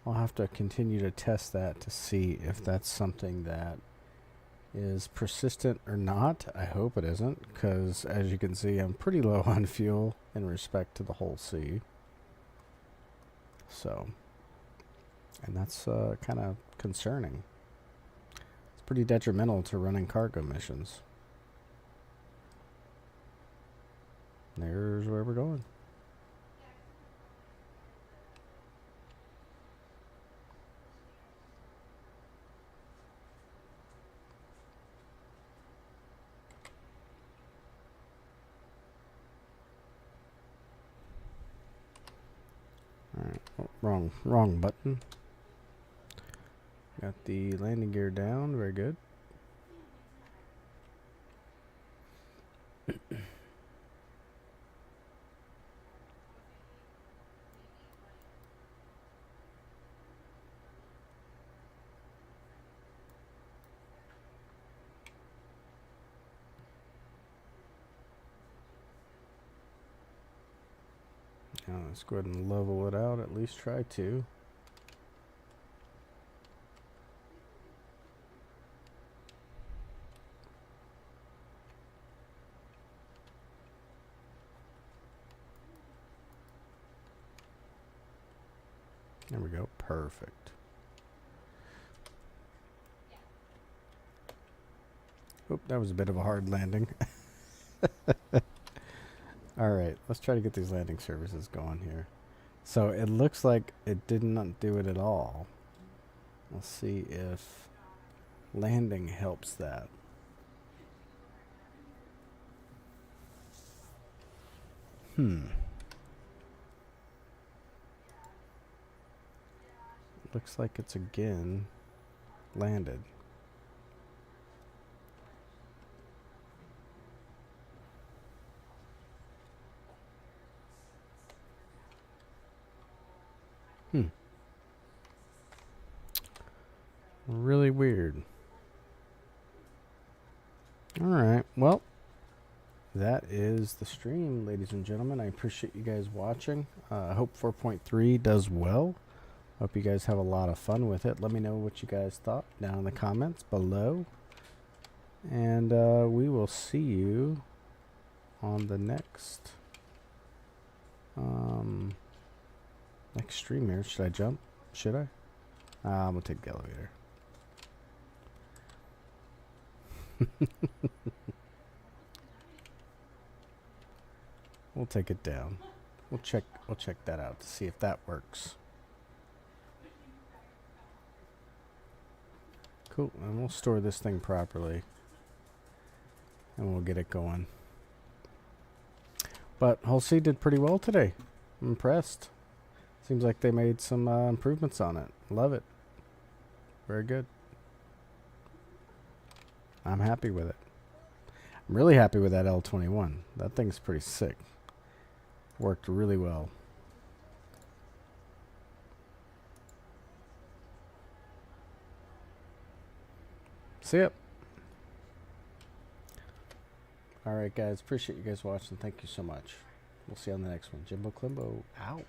I'll have to continue to test that to see if that's something that is persistent or not. I hope it isn't, because as you can see, I'm pretty low on fuel in respect to the whole C. So, and that's kind of concerning. It's pretty detrimental to running cargo missions. There's where we're going. Alright, oh, wrong button. Got the landing gear down, very good. Now let's go ahead and level it out, at least try to. There we go, perfect. Oop, that was a bit of a hard landing. Alright, let's try to get these landing services going here. So it looks like it did not do it at all. Let's see if landing helps that. Looks like it's again landed. Really weird. Alright, well, that is the stream, ladies and gentlemen. I appreciate you guys watching. I hope 4.3 does well. Hope you guys have a lot of fun with it. Let me know what you guys thought down in the comments below. And we will see you on the next next stream here. Should I jump? Should I? I'm gonna take the elevator. We'll take it down. We'll check that out to see if that works. Cool, and we'll store this thing properly. And we'll get it going. But Hull C did pretty well today. I'm impressed. Seems like they made some improvements on it. Love it. Very good. I'm happy with it. I'm really happy with that L21. That thing's pretty sick. Worked really well. See ya. Alright guys, appreciate you guys watching. Thank you so much. We'll see you on the next one. Jimbo Clembo out.